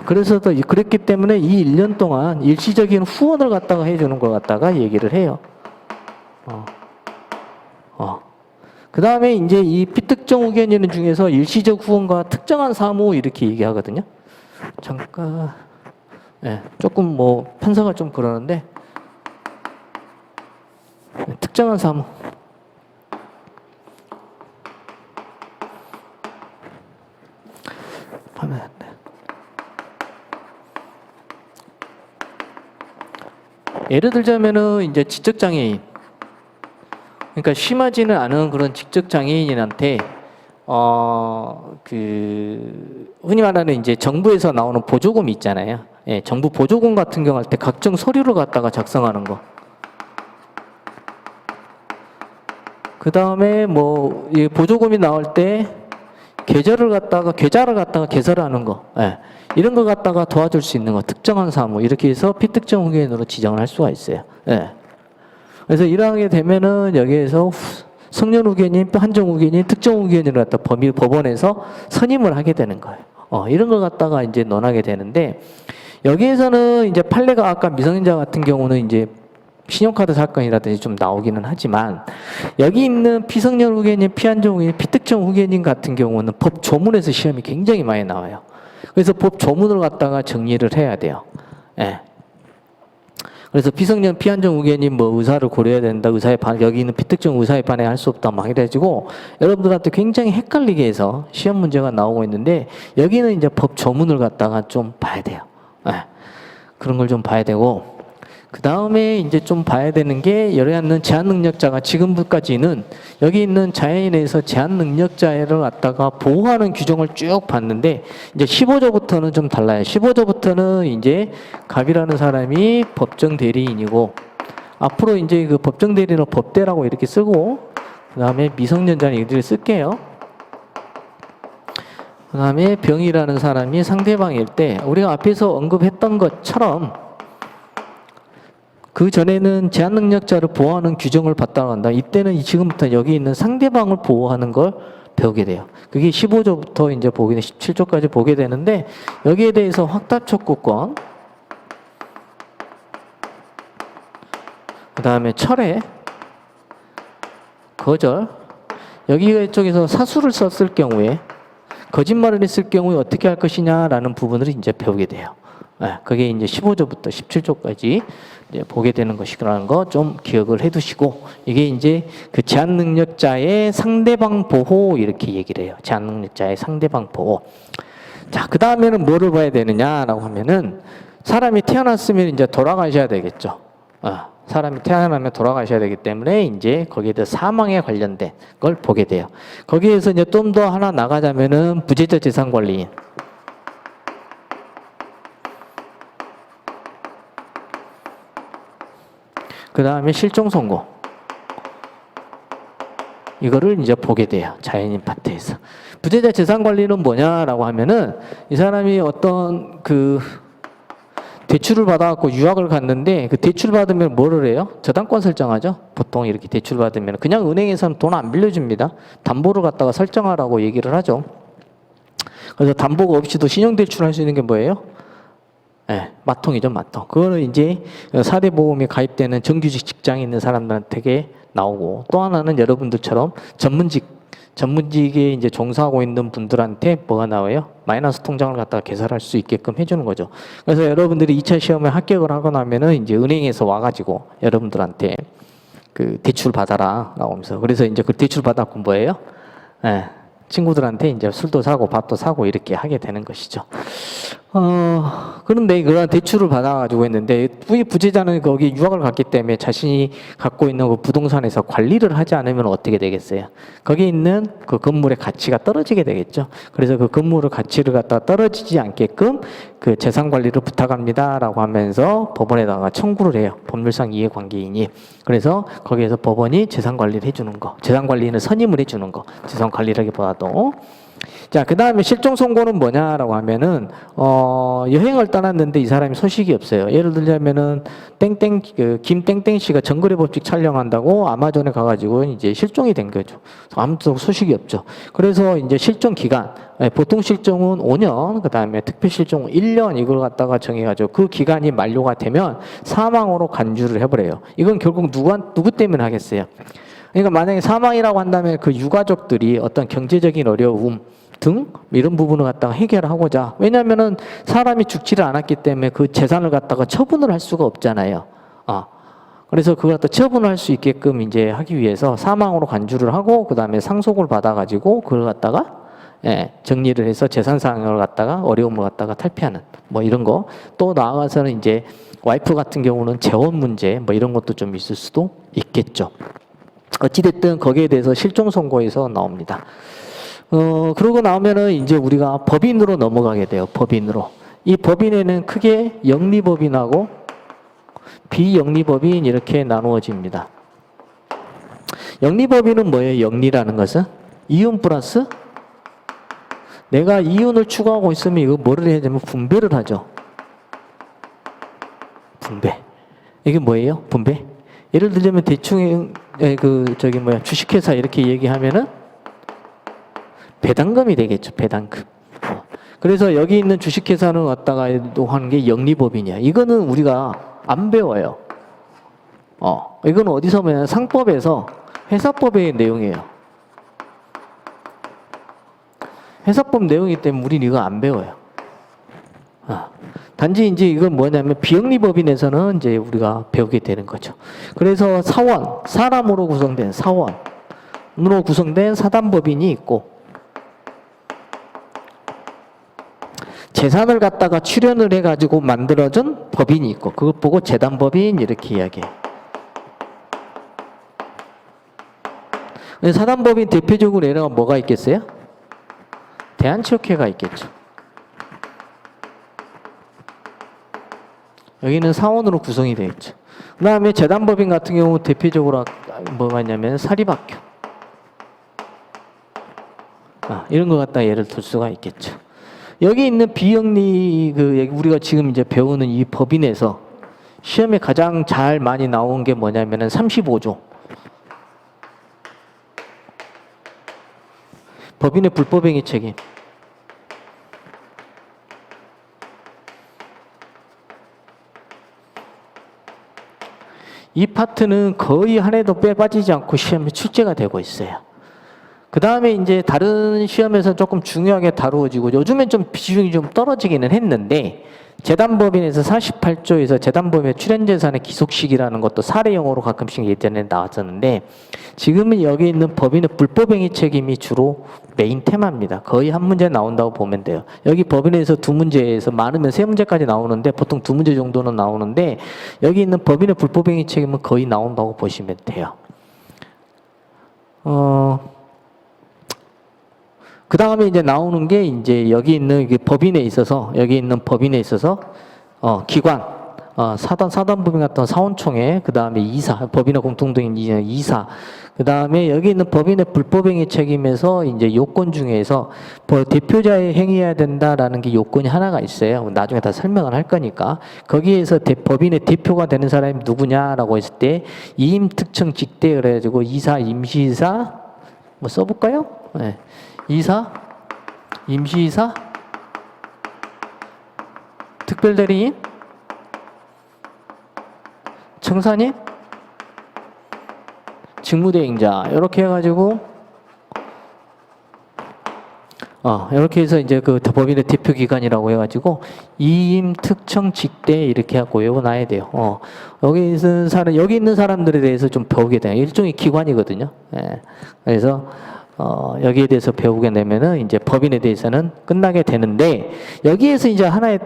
그래서 그랬기 때문에 이 1년 동안 일시적인 후원을 갖다가 해주는 걸 갖다가 얘기를 해요. 그 다음에 이제 이 피특정 후견인 중에서 일시적 후원과 특정한 사무 이렇게 얘기하거든요. 잠깐, 조금 뭐 편성을 좀 그러는데, 특정한 사무. 하면 안 돼. 예를 들자면은 이제 지적장애인. 그러니까 심하지는 않은 그런 지적장애인한테 흔히 말하는 이제 정부에서 나오는 보조금 있잖아요. 정부 보조금 같은 경우 할 때 각종 서류를 갖다가 작성하는 거. 그 다음에 뭐 보조금이 나올 때 계좌를 갖다가 개설하는 거. 이런 걸 갖다가 도와줄 수 있는 거. 특정한 사무 이렇게 해서 피특정 후견인으로 지정을 할 수가 있어요. 그래서 이러하게 되면은 여기에서 성년 후견인, 한정 후견인, 특정 후견인을 갖다 법원에서 선임을 하게 되는 거예요. 이런 걸 갖다가 이제 논하게 되는데 여기에서는 이제 판례가 아까 미성년자 같은 경우는 이제 신용카드 사건이라든지 좀 나오기는 하지만 여기 있는 피성년 후견인, 피한정 후견인, 피특정 후견인 같은 경우는 법 조문에서 시험이 굉장히 많이 나와요. 그래서 법 조문을 갖다가 정리를 해야 돼요. 그래서 피성년 피한정 후견인 뭐 의사를 고려해야 된다. 여기 있는 피특정 의사에 반해 할 수 없다. 막 이래가지고 여러분들한테 굉장히 헷갈리게 해서 시험 문제가 나오고 있는데 여기는 이제 법 조문을 갖다가 좀 봐야 돼요. 그런 걸 좀 봐야 되고 그 다음에 이제 좀 봐야 되는 게 여러분 제한 능력자가 지금까지는 여기 있는 자연인에서 제한 능력자를 갖다가 보호하는 규정을 쭉 봤는데 이제 15조부터는 좀 달라요. 15조부터는 이제 갑이라는 사람이 법정 대리인이고 앞으로 이제 그 법정 대리인을 법대라고 이렇게 쓰고 그 다음에 미성년자는 이들을 쓸게요. 그 다음에 병이라는 사람이 상대방일 때 우리가 앞에서 언급했던 것처럼 그 전에는 제한 능력자를 보호하는 규정을 봤다고 한다. 이때는 지금부터 여기 있는 상대방을 보호하는 걸 배우게 돼요. 그게 15조부터 이제 17조까지 보게 되는데 여기에 대해서 확답 촉구권, 그 다음에 철회, 거절. 여기 쪽에서 사수를 썼을 경우에 거짓말을 했을 경우에 어떻게 할 것이냐라는 부분을 이제 배우게 돼요. 그게 이제 15조부터 17조까지 이제 보게 되는 것이라는 거 좀 기억을 해 두시고, 이게 이제 그 제한 능력자의 상대방 보호 이렇게 얘기를 해요. 제한 능력자의 상대방 보호. 자, 그 다음에는 뭐를 봐야 되느냐라고 하면은 사람이 태어났으면 이제 돌아가셔야 되겠죠. 사람이 태어나면 돌아가셔야 되기 때문에 이제 거기에 대해 사망에 관련된 걸 보게 돼요. 거기에서 이제 좀 더 하나 나가자면은 부재자 재산 관리인. 그 다음에 실종 선고. 이거를 이제 보게 돼요. 자연인 파트에서. 부재자 재산 관리는 뭐냐라고 하면은 이 사람이 어떤 그 대출을 받아갖고 유학을 갔는데 그 대출 받으면 뭐를 해요? 저당권 설정하죠. 보통 이렇게 대출 받으면 그냥 은행에서는 돈 안 빌려줍니다. 담보를 갖다가 설정하라고 얘기를 하죠. 그래서 담보가 없이도 신용대출할 수 있는 게 뭐예요? 네, 마통이죠, 마통. 그거는 이제 4대 보험에 가입되는 정규직 직장에 있는 사람들한테 나오고, 또 하나는 여러분들처럼 전문직에 이제 종사하고 있는 분들한테 뭐가 나와요? 마이너스 통장을 갖다가 개설할 수 있게끔 해주는 거죠. 그래서 여러분들이 2차 시험에 합격을 하고 나면은 이제 은행에서 와가지고 여러분들한테 그 대출 받아라 라고 하면서, 그래서 이제 그 대출 받았고 뭐예요? 네, 친구들한테 이제 술도 사고 밥도 사고 이렇게 하게 되는 것이죠. 그런데 그런 대출을 받아가지고 했는데, 이 부재자는 거기 유학을 갔기 때문에 자신이 갖고 있는 그 부동산에서 관리를 하지 않으면 어떻게 되겠어요? 거기 있는 그 건물의 가치가 떨어지게 되겠죠. 그래서 그 건물의 가치를 갖다 떨어지지 않게끔 그 재산 관리를 부탁합니다라고 하면서 법원에다가 청구를 해요. 법률상 이해관계인이. 그래서 거기에서 법원이 재산 관리를 해주는 거, 재산 관리인을 선임을 해주는 거, 재산 관리라기보다도. 자, 그 다음에 실종 선고는 뭐냐라고 하면은 여행을 떠났는데 이 사람이 소식이 없어요. 예를 들자면은 김땡땡 씨가 정글의 법칙 촬영한다고 아마존에 가가지고 이제 실종이 된 거죠. 아무튼 소식이 없죠. 그래서 이제 실종 기간, 보통 실종은 5년, 그 다음에 특별 실종은 1년 이걸 갖다가 정해가지고 그 기간이 만료가 되면 사망으로 간주를 해버려요. 이건 결국 누구 때문에 하겠어요? 그러니까 만약에 사망이라고 한다면 그 유가족들이 어떤 경제적인 어려움 등 이런 부분을 갖다가 해결하고자, 왜냐하면은 사람이 죽지를 않았기 때문에 그 재산을 갖다가 처분을 할 수가 없잖아요. 그래서 그걸 갖다 처분을 할 수 있게끔 이제 하기 위해서 사망으로 간주를 하고, 그 다음에 상속을 받아가지고 그걸 갖다가 정리를 해서 재산상을 갖다가 어려움을 갖다가 탈피하는 뭐 이런 거. 또 나아가서는 이제 와이프 같은 경우는 재혼 문제 뭐 이런 것도 좀 있을 수도 있겠죠. 어찌됐든 거기에 대해서 실종 선고에서 나옵니다. 그러고 나오면은 이제 우리가 법인으로 넘어가게 돼요. 법인으로. 이 법인에는 크게 영리법인하고 비영리법인 이렇게 나누어집니다. 영리법인은 뭐예요? 영리라는 것은 이윤 플러스 내가 이윤을 추구하고 있으면 이거 뭐를 해야 되면 분배를 하죠. 분배. 이게 뭐예요? 분배? 예를 들자면 대충 주식회사 이렇게 얘기하면은 배당금이 되겠죠. 배당금. 그래서 여기 있는 주식회사는 왔다가 하는 게 영리법인이야. 이거는 우리가 안 배워요. 이건 어디서 배워요? 상법에서 회사법의 내용이에요. 회사법 내용이기 때문에 우리는 이거 안 배워요. 단지 이제 이건 뭐냐면 비영리법인에서는 이제 우리가 배우게 되는 거죠. 그래서 사원, 사람으로 구성된 사원으로 구성된 사단법인이 있고, 재산을 갖다가 출연을 해가지고 만들어준 법인이 있고, 그것 보고 재단법인 이렇게 이야기해요. 사단법인 대표적으로 예가 뭐가 있겠어요? 대한체육회가 있겠죠. 여기는 사원으로 구성이 되어 있죠. 그 다음에 재단법인 같은 경우 대표적으로 뭐가 있냐면 사립학교. 이런 것 갖다 예를 들 수가 있겠죠. 여기 있는 비영리, 우리가 지금 이제 배우는 이 법인에서 시험에 가장 잘 많이 나온 게 뭐냐면은 35조. 법인의 불법행위 책임. 이 파트는 거의 한 해도 빼빠지지 않고 시험에 출제가 되고 있어요. 그 다음에 이제 다른 시험에서 조금 중요하게 다루어지고 요즘엔 좀 비중이 좀 떨어지기는 했는데 재단법인에서 48조에서 재단법인의 출연재산의 기속시기라는 것도 사례용어로 가끔씩 예전에 나왔었는데 지금은 여기 있는 법인의 불법행위 책임이 주로 메인 테마입니다. 거의 한 문제 나온다고 보면 돼요. 여기 법인에서 두 문제에서 많으면 세 문제까지 나오는데 보통 두 문제 정도는 나오는데 여기 있는 법인의 불법행위 책임은 거의 나온다고 보시면 돼요. 그 다음에 이제 나오는 게 이제 여기 있는 법인에 있어서 기관, 사단법인 같은 사원총회, 그 다음에 이사, 법인의 공통된 이사, 그 다음에 여기 있는 법인의 불법행위 책임에서 이제 요건 중에서 대표자의 행위해야 된다라는 게 요건이 하나가 있어요. 나중에 다 설명을 할 거니까. 거기에서 법인의 대표가 되는 사람이 누구냐라고 했을 때 이임 특청 직대 그래가지고 이사, 임시이사 뭐 써볼까요? 네. 이사, 임시이사, 특별대리인, 청사님, 직무대행자 이렇게 해가지고 이렇게 해서 이제 그 법인의 대표 기관이라고 해가지고 이임 특청 직대 이렇게 하고 외워놔야 돼요. 여기 있는 사람들에 대해서 좀 배우게 돼요. 일종의 기관이거든요. 예. 그래서 여기에 대해서 배우게 되면은 이제 법인에 대해서는 끝나게 되는데 여기에서 이제 하나의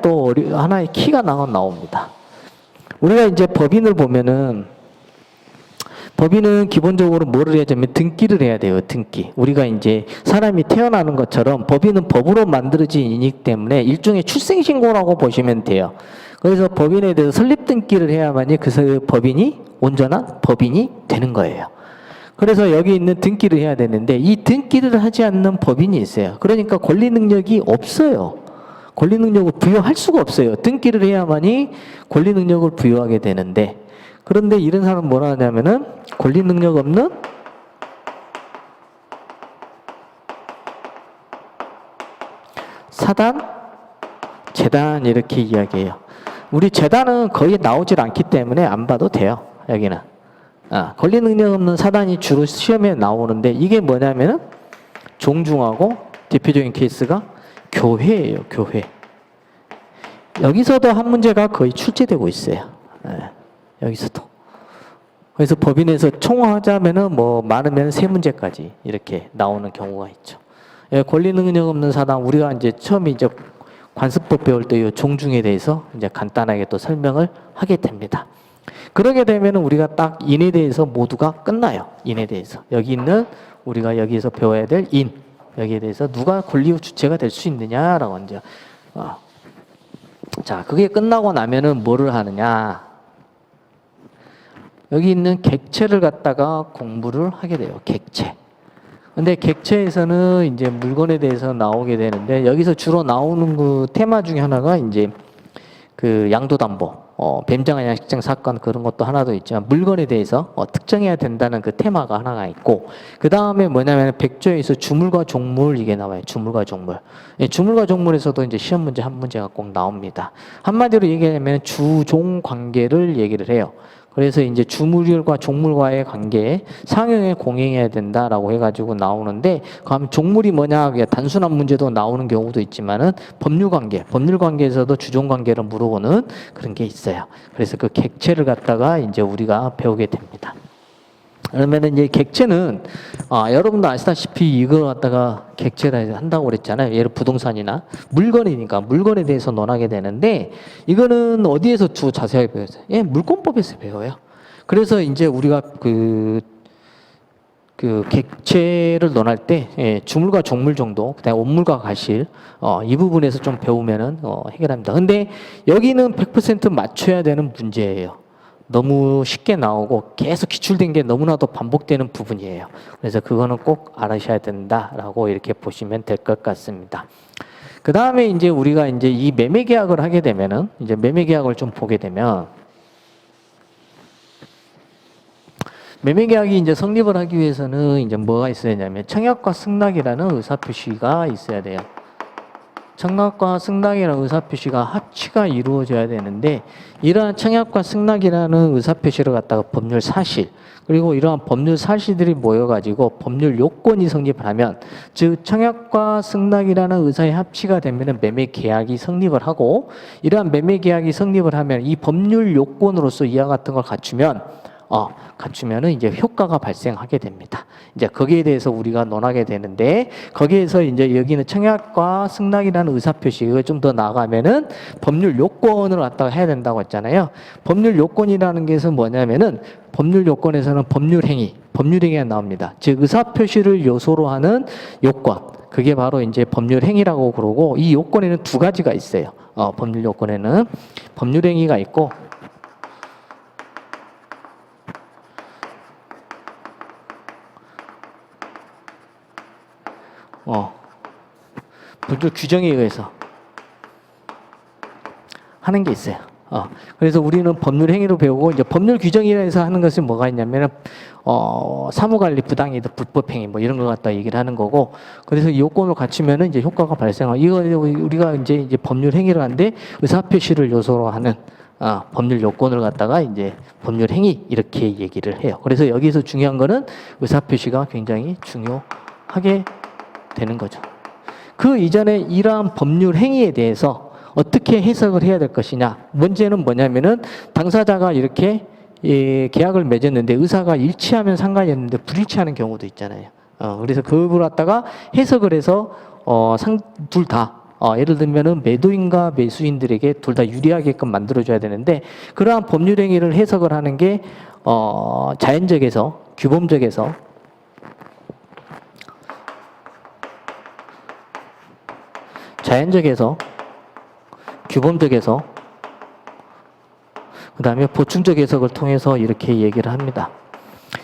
키가 나옵니다. 우리가 이제 법인을 보면은 법인은 기본적으로 뭐를 해야 되면 등기를 해야 돼요. 등기. 우리가 이제 사람이 태어나는 것처럼 법인은 법으로 만들어진 이기 때문에 일종의 출생신고라고 보시면 돼요. 그래서 법인에 대해서 설립등기를 해야만이 그 법인이 온전한 법인이 되는 거예요. 그래서 여기 있는 등기를 해야 되는데 이 등기를 하지 않는 법인이 있어요. 그러니까 권리 능력이 없어요. 권리 능력을 부여할 수가 없어요. 등기를 해야만이 권리 능력을 부여하게 되는데 그런데 이런 사람은 뭐라 하냐면은 권리 능력 없는 사단, 재단 이렇게 이야기해요. 우리 재단은 거의 나오질 않기 때문에 안 봐도 돼요. 여기는. 권리 능력 없는 사단이 주로 시험에 나오는데 이게 뭐냐면은 종중하고 대표적인 케이스가 교회예요. 교회. 여기서도 한 문제가 거의 출제되고 있어요. 여기서도. 그래서 법인에서 총하자면은 뭐 많으면 세 문제까지 이렇게 나오는 경우가 있죠. 권리 능력 없는 사단 우리가 이제 처음에 이제 관습법 배울 때 이 종중에 대해서 이제 간단하게 또 설명을 하게 됩니다. 그러게 되면 우리가 딱 인에 대해서 모두가 끝나요. 인에 대해서. 여기 있는 우리가 여기에서 배워야 될 인. 여기에 대해서 누가 권리 주체가 될 수 있느냐라고 이제. 자, 그게 끝나고 나면은 뭐를 하느냐. 여기 있는 객체를 갖다가 공부를 하게 돼요. 객체. 근데 객체에서는 이제 물건에 대해서 나오게 되는데 여기서 주로 나오는 그 테마 중에 하나가 이제 그 양도담보. 뱀장한 양식장 사건 그런 것도 하나도 있지만 물건에 대해서 특정해야 된다는 그 테마가 하나가 있고 그 다음에 뭐냐면 100조에서 주물과 종물 이게 나와요. 주물과 종물. 주물과 종물에서도 이제 시험 문제 한 문제가 꼭 나옵니다. 한마디로 얘기하면 주종 관계를 얘기를 해요. 그래서 이제 주물과 종물과의 관계에 상형에 공행해야 된다라고 해가지고 나오는데, 그럼 종물이 뭐냐? 단순한 문제도 나오는 경우도 있지만은 법률 관계에서도 주종 관계를 물어보는 그런 게 있어요. 그래서 그 객체를 갖다가 이제 우리가 배우게 됩니다. 그러면은 이제 객체는 여러분도 아시다시피 이거 갖다가 객체라 한다고 그랬잖아요. 예를 부동산이나 물건이니까 물건에 대해서 논하게 되는데 이거는 어디에서 주로 자세하게 배웠어요? 예, 물권법에서 배워요. 그래서 이제 우리가 그 객체를 논할 때 주물과 종물 정도, 그다음에 온물과 과실 이 부분에서 좀 배우면은 해결합니다. 근데 여기는 100% 맞춰야 되는 문제예요. 너무 쉽게 나오고 계속 기출된 게 너무나도 반복되는 부분이에요. 그래서 그거는 꼭 알아셔야 된다라고 이렇게 보시면 될 것 같습니다. 그 다음에 이제 우리가 이제 이 매매 계약을 하게 되면은 이제 매매 계약을 좀 보게 되면 매매 계약이 이제 성립을 하기 위해서는 이제 뭐가 있어야 되냐면 청약과 승낙이라는 의사 표시가 있어야 돼요. 청약과 승낙이라는 의사표시가 합치가 이루어져야 되는데 이러한 청약과 승낙이라는 의사표시를 갖다가 법률 사실 그리고 이러한 법률 사실들이 모여가지고 법률 요건이 성립을 하면 즉 청약과 승낙이라는 의사의 합치가 되면 매매 계약이 성립을 하고 이러한 매매 계약이 성립을 하면 이 법률 요건으로서 이와 같은 걸 갖추면은 이제 효과가 발생하게 됩니다. 이제 거기에 대해서 우리가 논하게 되는데 거기에서 이제 여기는 청약과 승낙이라는 의사표시 이거 좀 더 나아가면은 법률 요건을 갖다가 해야 된다고 했잖아요. 법률 요건이라는 것은 뭐냐면은 법률 요건에서는 법률 행위가 나옵니다. 즉 의사표시를 요소로 하는 요건. 그게 바로 이제 법률 행위라고 그러고 이 요건에는 두 가지가 있어요. 법률 요건에는 법률 행위가 있고 법률 규정에 의해서 하는 게 있어요. 그래서 우리는 법률 행위로 배우고 이제 법률 규정이라서 하는 것은 뭐가 있냐면은 사무관리 부당이다 불법행위 뭐 이런 걸 갖다 얘기를 하는 거고 그래서 이 요건을 갖추면은 이제 효과가 발생하고 이거 우리가 이제 법률 행위를 하는데 의사표시를 요소로 하는 법률 요건을 갖다가 이제 법률 행위 이렇게 얘기를 해요. 그래서 여기서 중요한 거는 의사표시가 굉장히 중요하게 되는 거죠. 그 이전에 이러한 법률 행위에 대해서 어떻게 해석을 해야 될 것이냐. 문제는 뭐냐면은 당사자가 이렇게 계약을 맺었는데 의사가 일치하면 상관이 없는데 불일치하는 경우도 있잖아요. 그래서 그걸 갖다가 해석을 해서 둘 다 예를 들면은 매도인과 매수인들에게 둘 다 유리하게끔 만들어줘야 되는데 그러한 법률 행위를 해석을 하는 게 자연적에서 규범적에서 규범적에서 그 다음에 보충적 해석을 통해서 이렇게 얘기를 합니다.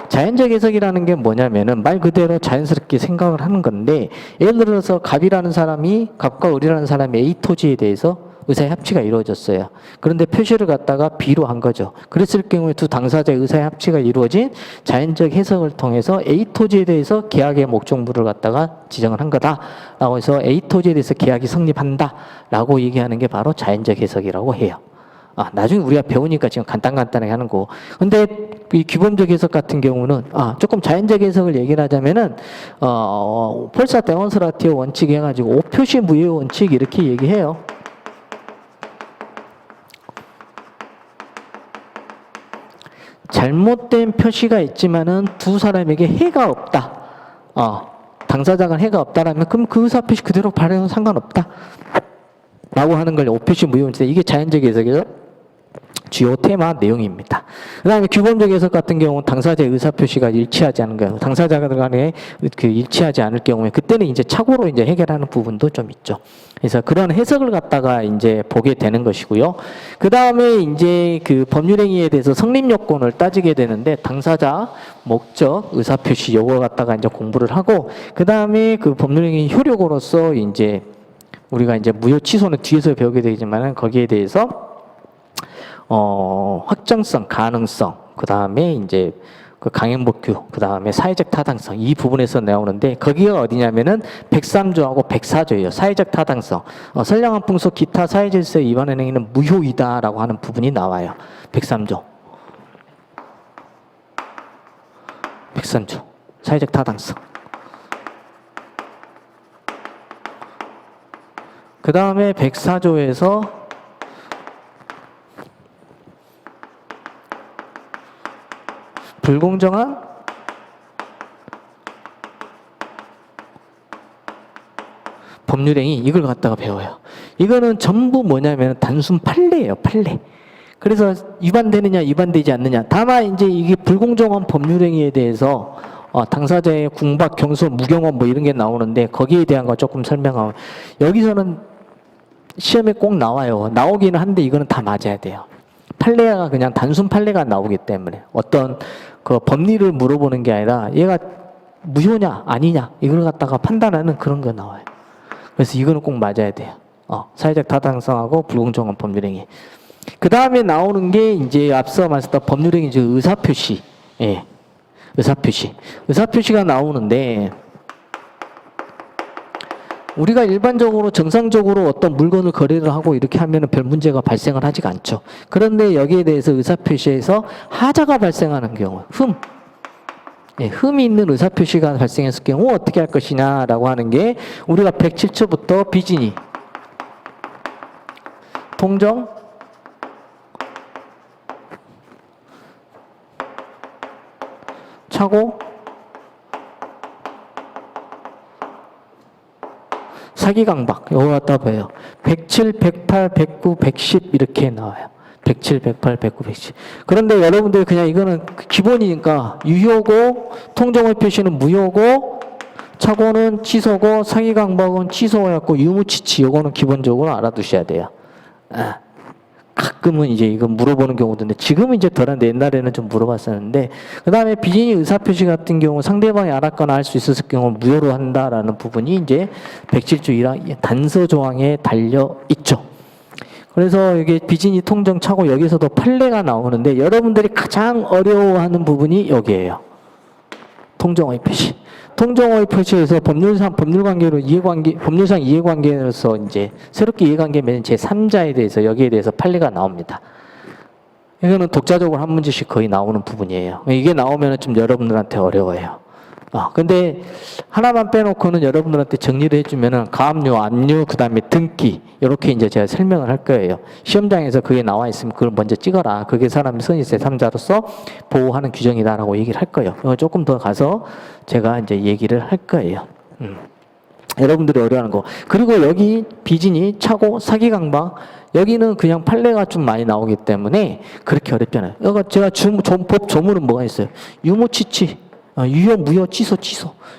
자연적 해석이라는 게 뭐냐면은 말 그대로 자연스럽게 생각을 하는 건데 예를 들어서 갑과 을이라는 사람이 A 토지에 대해서 의사의 합치가 이루어졌어요. 그런데 표시를 갖다가 B로 한 거죠. 그랬을 경우에 두 당사자의 의사의 합치가 이루어진 자연적 해석을 통해서 A 토지에 대해서 계약의 목적물을 갖다가 지정을 한 거다라고 해서 A 토지에 대해서 계약이 성립한다라고 얘기하는 게 바로 자연적 해석이라고 해요. 나중에 우리가 배우니까 지금 간단하게 하는 거. 근데 이 규범적 해석 같은 경우는 조금 자연적 해석을 얘기를 하자면은 폴사 데몬스트라티오 원칙 해가지고 오표시 무효 원칙 이렇게 얘기해요. 잘못된 표시가 있지만은 두 사람에게 해가 없다. 당사자가 해가 없다라면 그럼 그 의사 표시 그대로 발행은 상관없다. 라고 하는 걸 오표시 무효 원칙. 이게 자연적 해석이죠. 주요 테마 내용입니다. 그 다음에 규범적 해석 같은 경우는 당사자의 의사표시가 일치하지 않은 경우, 당사자 간에 일치하지 않을 경우에 그때는 이제 착오로 이제 해결하는 부분도 좀 있죠. 그래서 그런 해석을 갖다가 이제 보게 되는 것이고요. 그 다음에 이제 그 법률행위에 대해서 성립 요건을 따지게 되는데 당사자, 목적, 의사표시 요거 갖다가 이제 공부를 하고 그 다음에 그 법률행위 효력으로서 이제 우리가 이제 무효 취소는 뒤에서 배우게 되지만은 거기에 대해서 확정성, 가능성, 그 다음에 이제 그 강행복규, 그 다음에 사회적 타당성 이 부분에서 나오는데 거기가 어디냐면은 103조하고 104조예요. 사회적 타당성, 선량한 풍속 기타 사회질서에 위반하는 행위는 무효이다라고 하는 부분이 나와요. 103조, 103조, 사회적 타당성. 그 다음에 104조에서 불공정한 법률행위 이걸 갖다가 배워요. 이거는 전부 뭐냐면 단순 판례예요. 판례. 그래서 위반되느냐 위반되지 않느냐. 다만 이제 이게 불공정한 법률행위에 대해서 당사자의 궁박, 경솔, 무경험 뭐 이런 게 나오는데 거기에 대한 거 조금 설명하고 여기서는 시험에 꼭 나와요. 나오기는 한데 이거는 다 맞아야 돼요. 판례가 그냥 단순 판례가 나오기 때문에 어떤 그 법리를 물어보는 게 아니라 얘가 무효냐 아니냐 이걸 갖다가 판단하는 그런 거 나와요. 그래서 이거는 꼭 맞아야 돼요. 사회적 타당성하고 불공정한 법률행위. 그 다음에 나오는 게 이제 앞서 말씀드렸던 법률행위 즉 의사표시. 예. 의사표시가 나오는데 우리가 일반적으로 정상적으로 어떤 물건을 거래를 하고 이렇게 하면은 별 문제가 발생을 하지가 않죠. 그런데 여기에 대해서 의사표시에서 하자가 발생하는 경우, 예, 흠이 있는 의사표시가 발생했을 경우 어떻게 할 것이냐라고 하는 게 우리가 107조부터 비진이, 통정, 차고, 사기강박 요거 갖다 봐요. 107, 108, 109, 110 이렇게 나와요. 107, 108, 109, 110. 그런데 여러분들 그냥 이거는 기본이니까 유효고 통정의 표시는 무효고 차고는 취소고 사기강박은 취소해갖고 유무치치 요거는 기본적으로 알아두셔야 돼요. 가끔은 이제 이거 물어보는 경우도 있는데 지금은 이제 덜한데 옛날에는 좀 물어봤었는데 그 다음에 비진이 의사표시 같은 경우 상대방이 알았거나 할 수 있었을 경우 무효로 한다라는 부분이 이제 107조 1항 단서 조항에 달려 있죠. 그래서 이게 비진이 통정 차고 여기서도 판례가 나오는데 여러분들이 가장 어려워하는 부분이 여기에요. 통정의 표시. 통정의 표시에서 법률관계로 법률상 이해관계로서 이제 새롭게 이해관계 맺은 제3자에 대해서 여기에 대해서 판례가 나옵니다. 이거는 독자적으로 한 문제씩 거의 나오는 부분이에요. 이게 나오면 좀 여러분들한테 어려워요. 근데 하나만 빼놓고는 여러분들한테 정리를 해주면은 가압류, 압류, 그 다음에 등기 이렇게 이제 제가 설명을 할 거예요. 시험장에서 그게 나와 있으면 그걸 먼저 찍어라. 그게 사람이 선의 제3자로서 보호하는 규정이다라고 얘기를 할 거예요. 이거 조금 더 가서 제가 이제 얘기를 할 거예요. 여러분들이 어려워하는 거. 그리고 여기 비진이 차고 사기강박 여기는 그냥 판례가 좀 많이 나오기 때문에 그렇게 어렵잖아요. 여기 제가 법 조문은 뭐가 있어요? 유무치치. 유효, 무효, 취소.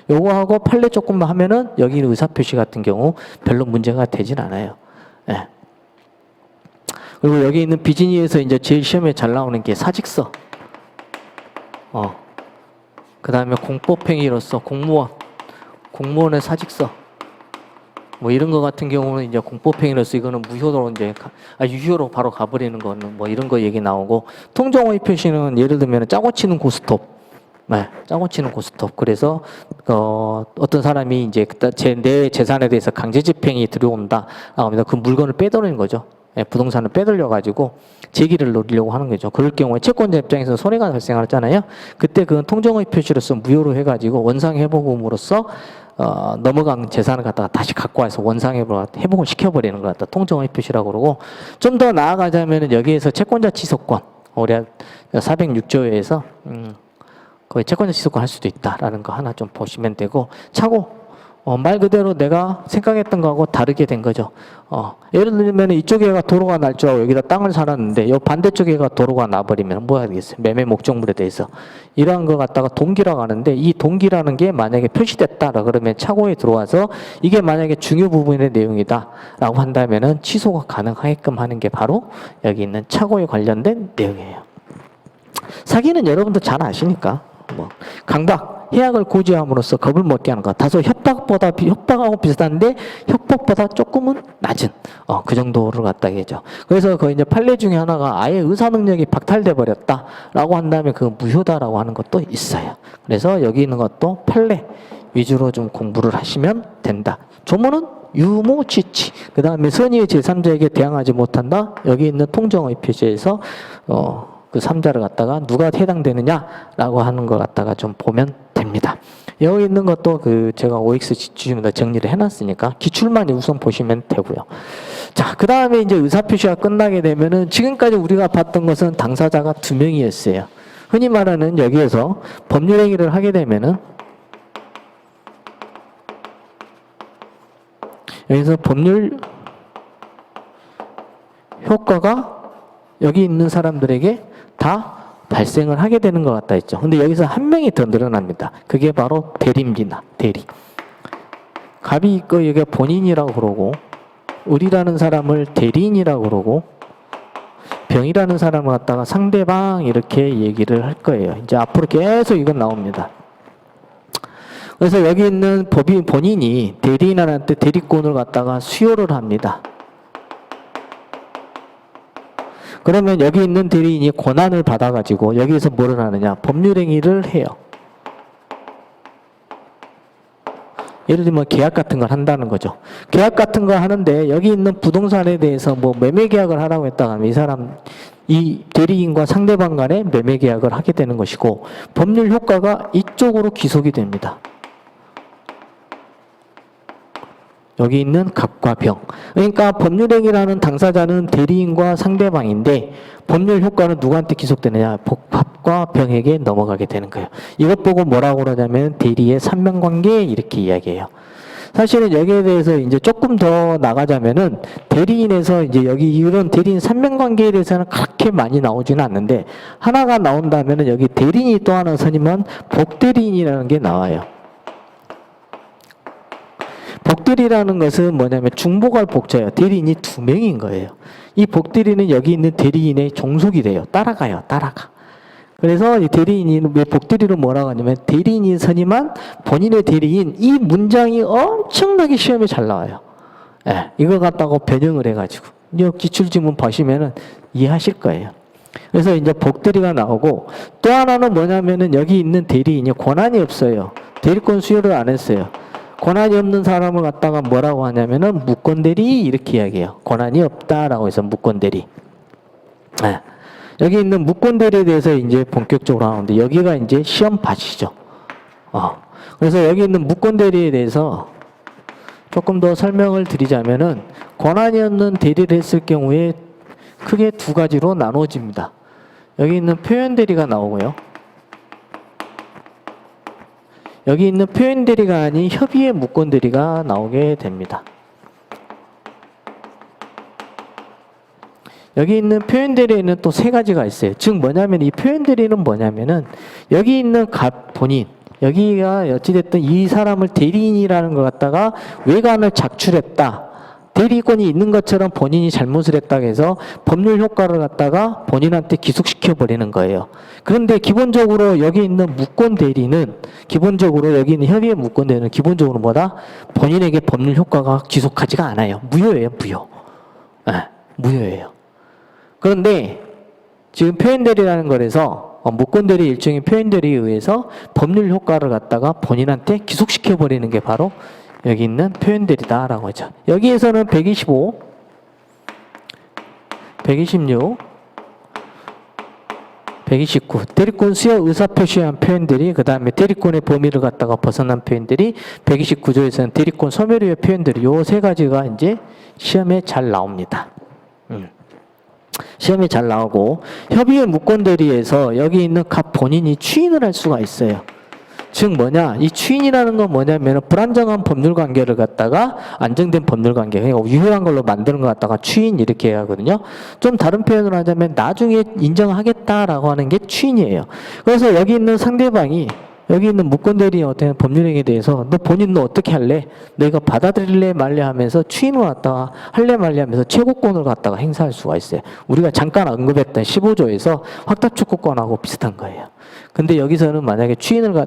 요거 하고 판례 조금만 하면은 여기 의사표시 같은 경우 별로 문제가 되진 않아요. 예. 그리고 여기 있는 비진이에서 이제 제일 시험에 잘 나오는 게 사직서. 그 다음에 공법행위로서 공무원의 사직서. 뭐 이런 거 같은 경우는 이제 공법행위로서 이거는 무효로 이제 유효로 바로 가버리는 거는 뭐 이런 거 얘기 나오고 통정의 표시는 예를 들면 짜고 치는 고스톱. 네, 짜고 치는 고스톱. 그래서 어떤 사람이 이제 내 재산에 대해서 강제 집행이 들어온다. 하면 그 물건을 빼돌리는 거죠. 네, 부동산을 빼돌려 가지고 재기를 노리려고 하는 거죠. 그럴 경우에 채권자 입장에서 손해가 발생하잖아요. 그때 그건 통정의 표시로서 무효로 해가지고 원상 회복음으로써 넘어간 재산을 갖다가 다시 갖고 와서 원상 회복을 시켜버리는 걸 갖다 통정의 표시라고 그러고 좀 더 나아가자면은 여기에서 채권자 취소권 우리 406조에서 거의 채권자 취소권 할 수도 있다라는 거 하나 좀 보시면 되고 차고 말 그대로 내가 생각했던 거하고 다르게 된 거죠. 예를 들면 이쪽에가 도로가 날 줄 알고 여기다 땅을 살았는데 이 반대쪽에가 도로가 나버리면 뭐 하겠어요? 매매 목적물에 대해서 이러한 거 갖다가 동기라고 하는데 이 동기라는 게 만약에 표시됐다라 그러면 차고에 들어와서 이게 만약에 중요 부분의 내용이다라고 한다면은 취소가 가능하게끔 하는 게 바로 여기 있는 차고에 관련된 내용이에요. 사기는 여러분들 잘 아시니까. 강박, 해악을 고지함으로써 겁을 먹게 하는 것. 다소 협박하고 비슷한데 협박보다 조금은 낮은 그 정도를 갖다 얘기죠. 그래서 그 이제 판례 중에 하나가 아예 의사 능력이 박탈돼 버렸다라고 한다면 그 무효다라고 하는 것도 있어요. 그래서 여기 있는 것도 판례 위주로 좀 공부를 하시면 된다. 조문은 유무치치. 그 다음에 선의의 제3자에게 대항하지 못한다. 여기 있는 통정의 표시에서 그 3자를 갖다가 누가 해당되느냐라고 하는 걸 갖다가 좀 보면 됩니다. 여기 있는 것도 그 제가 OX 지침에다 정리를 해놨으니까 기출만 우선 보시면 되고요. 자, 그 다음에 이제 의사표시가 끝나게 되면은 지금까지 우리가 봤던 것은 당사자가 2명이었어요. 흔히 말하는 여기에서 법률행위를 하게 되면은 여기서 법률 효과가 여기 있는 사람들에게 다 발생을 하게 되는 것 같다 했죠. 근데 여기서 한 명이 더 늘어납니다. 그게 바로 대리입니다. 대리. 갑이 있고 여기가 본인이라고 그러고 을이라는 사람을 대리인이라고 그러고 병이라는 사람을 갖다가 상대방 이렇게 얘기를 할 거예요. 이제 앞으로 계속 이건 나옵니다. 그래서 여기 있는 본인이 대리인한테 대리권을 갖다가 수요를 합니다. 그러면 여기 있는 대리인이 권한을 받아가지고 여기에서 뭐를 하느냐? 법률행위를 해요. 예를 들면 계약 같은 걸 한다는 거죠. 계약 같은 걸 하는데 여기 있는 부동산에 대해서 뭐 매매 계약을 하라고 했다가 하면 이 사람 이 대리인과 상대방 간에 매매 계약을 하게 되는 것이고 법률 효과가 이쪽으로 귀속이 됩니다. 여기 있는 갑과 병. 그러니까 법률행위라는 당사자는 대리인과 상대방인데 법률 효과는 누구한테 귀속되느냐? 갑과 병에게 넘어가게 되는 거예요. 이것 보고 뭐라고 그러냐면 대리의 삼명관계 이렇게 이야기해요. 사실은 여기에 대해서 이제 조금 더 나가자면은 대리인에서 이제 여기 이런 대리인 삼명관계에 대해서는 그렇게 많이 나오지는 않는데 하나가 나온다면은 여기 대리인이 또 하나 선임한 복대리인이라는 게 나와요. 복대리라는 것은 뭐냐면 중복할 복자예요. 대리인이 2명인 거예요. 이 복대리는 여기 있는 대리인의 종속이 돼요. 따라가요. 따라가. 그래서 이 대리인이 왜 복대리로 뭐라고 하냐면 대리인이 선임한 본인의 대리인 이 문장이 엄청나게 시험에 잘 나와요. 예, 이걸 갖다가 변형을 해가지고 기출지문 보시면은 이해하실 거예요. 그래서 이제 복대리가 나오고 또 하나는 뭐냐면은 여기 있는 대리인이 권한이 없어요. 대리권 수여를 안 했어요. 권한이 없는 사람을 갖다가 뭐라고 하냐면은 무권대리 이렇게 이야기해요. 권한이 없다라고 해서 무권대리. 네. 여기 있는 무권대리에 대해서 이제 본격적으로 하는데 여기가 이제 시험 밭이죠. 그래서 여기 있는 무권대리에 대해서 조금 더 설명을 드리자면은 권한이 없는 대리를 했을 경우에 크게 2가지로 나누어집니다. 여기 있는 표현대리가 나오고요. 여기 있는 표현대리가 아닌 협의의 무권대리가 나오게 됩니다. 여기 있는 표현대리에는 또 3가지가 있어요. 즉 뭐냐면 이 표현대리는 뭐냐면은 여기 있는 본인 여기가 어찌됐든 이 사람을 대리인이라는 것 갖다가 외관을 작출했다. 대리권이 있는 것처럼 본인이 잘못을 했다고 해서 법률 효과를 갖다가 본인한테 기속시켜 버리는 거예요. 그런데 기본적으로 여기 있는 무권 대리는 기본적으로 여기 있는 협의의 무권 대리는 기본적으로 뭐다? 본인에게 법률 효과가 지속하지가 않아요. 무효예요, 무효. 네, 무효예요. 그런데 지금 표현대리라는 거에서 무권대리 일종의 표현대리에 의해서 법률 효과를 갖다가 본인한테 기속시켜 버리는 게 바로 여기 있는 표현대리다라고 하죠. 여기에서는 125, 126, 129 대리권 수여 의사표시한 표현들이 그 다음에 대리권의 범위를 갖다가 벗어난 표현들이 129조에서는 대리권 소멸의 표현들이 요 3가지가 이제 시험에 잘 나옵니다. 시험에 잘 나오고 협의의 무권대리에서 여기 있는 각 본인이 추인을 할 수가 있어요. 즉 뭐냐 이 추인이라는 건 뭐냐면 불안정한 법률관계를 갖다가 안정된 법률관계 그러니까 유효한 걸로 만드는 것 갖다가 추인 이렇게 해야 하거든요. 좀 다른 표현을 하자면 나중에 인정하겠다라고 하는 게 추인이에요. 그래서 여기 있는 상대방이 여기 있는 무권대리의 어떤 법률행위에 대해서 너 본인 너 어떻게 할래? 내가 받아들일래 말래 하면서 추인을 갖다가 할래 말래 하면서 최고권을 갖다가 행사할 수가 있어요. 우리가 잠깐 언급했던 15조에서 확답촉구권하고 비슷한 거예요. 근데 여기서는 만약에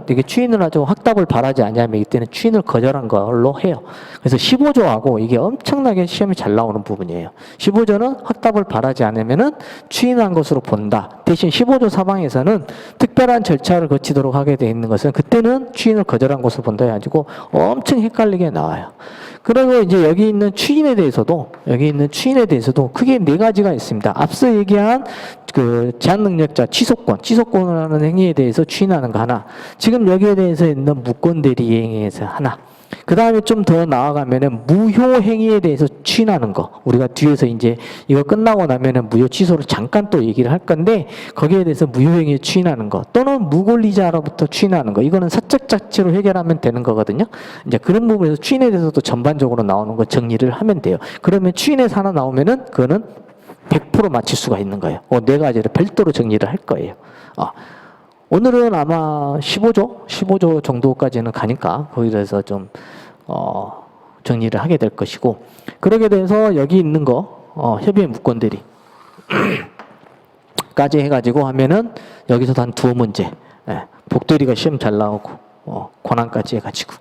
이게 추인을 하죠. 확답을 바라지 않냐면 이때는 추인을 거절한 걸로 해요. 그래서 15조하고 이게 엄청나게 시험이 잘 나오는 부분이에요. 15조는 확답을 바라지 않으면은 추인한 것으로 본다. 대신 15조 사방에서는 특별한 절차를 거치도록 하게 돼 있는 것은 그때는 추인을 거절한 것으로 본다 해가지고 엄청 헷갈리게 나와요. 그리고 이제 여기 있는 추인에 대해서도 크게 4가지가 있습니다. 앞서 얘기한 그 제한 능력자 취소권을 하는 행위에 대해서 추인하는 거 하나. 지금 여기에 대해서 있는 무권 대리 행위에서 하나. 그 다음에 좀 더 나아가면은 무효 행위에 대해서 추인하는 거. 우리가 뒤에서 이제 이거 끝나고 나면은 무효 취소를 잠깐 또 얘기를 할 건데 거기에 대해서 무효 행위에 추인하는 거. 또는 무권리자로부터 추인하는 거. 이거는 사적 자체로 해결하면 되는 거거든요. 이제 그런 부분에서 추인에 대해서도 전반적으로 나오는 거 정리를 하면 돼요. 그러면 추인에서 하나 나오면은 그거는 100% 맞출 수가 있는 거예요. 4가지를 별도로 정리를 할 거예요. 오늘은 아마 15조 정도까지는 가니까 거기서 좀 정리를 하게 될 것이고 그러게 돼서 여기 있는 거 협의의 무권대리 까지 해가지고 하면은 여기서도 한 2문제 복대리가 시험 잘 나오고 권한까지 해가지고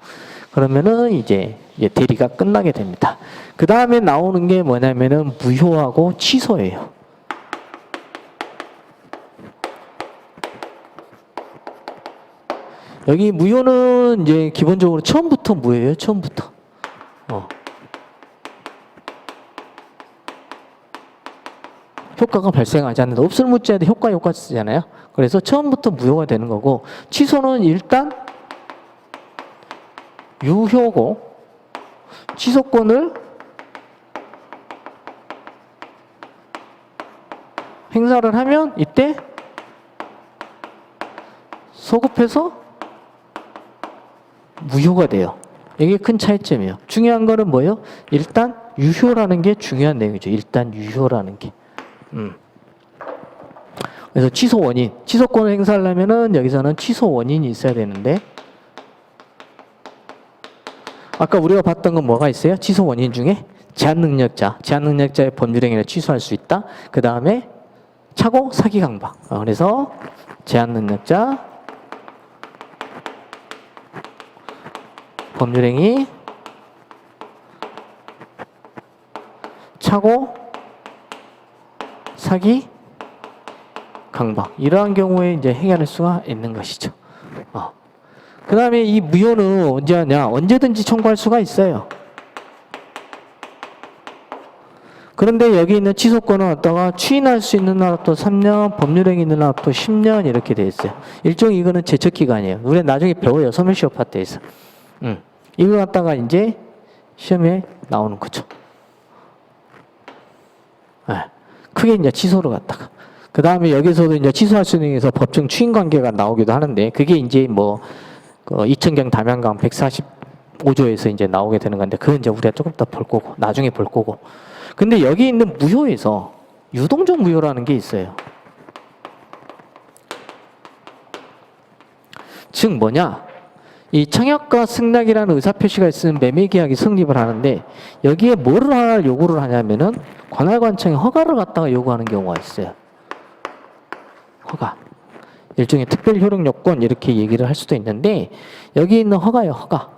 그러면은 이제 대리가 끝나게 됩니다. 그 다음에 나오는 게 뭐냐면은 무효하고 취소예요. 여기 무효는 이제 기본적으로 처음부터 무효예요. 처음부터. 효과가 발생하지 않는다. 없을 무자에도 효과 쓰잖아요. 그래서 처음부터 무효가 되는 거고, 취소는 일단 유효고, 취소권을 행사를 하면 이때 소급해서 무효가 돼요. 이게 큰 차이점이에요. 중요한 거는 뭐예요? 일단 유효라는 게 중요한 내용이죠. 일단 유효라는 게. 그래서 취소 원인, 취소권을 행사하려면은 여기서는 취소 원인이 있어야 되는데, 아까 우리가 봤던 건 뭐가 있어요? 취소 원인 중에 제한 능력자의 법률 행위를 취소할 수 있다. 그 다음에 착오, 사기, 강박. 그래서 제한 능력자, 법률 행위, 착오, 사기, 강박. 이러한 경우에 이제 해결할 수가 있는 것이죠. 그 다음에 이 무효는 언제 하냐? 언제든지 청구할 수가 있어요. 그런데 여기 있는 취소권은 어디다가 추인할 수 있는 날부터 3년, 법률행위 있는 날부터 10년 이렇게 돼 있어요. 일종의 이거는 제척기간이에요. 우리 나중에 배워요. 소멸시효 파트에서. 이거 갖다가 이제 시험에 나오는 거죠. 크게 이제 취소를 갖다가. 그 다음에 여기서도 이제 취소할 수 있는 에서 법정 추인 관계가 나오기도 하는데, 그게 이제 뭐, 2000경 담양강 145조에서 이제 나오게 되는 건데, 그건 이제 우리가 조금 더 볼 거고, 나중에 볼 거고. 근데 여기 있는 무효에서 유동적 무효라는 게 있어요. 즉 뭐냐? 이 청약과 승낙이라는 의사표시가 있으면 매매계약이 성립을 하는데, 여기에 뭐를 하나 요구를 하냐면은 관할관청에 허가를 갖다가 요구하는 경우가 있어요. 허가. 일종의 특별 효력 요건 이렇게 얘기를 할 수도 있는데, 여기 있는 허가예요. 허가.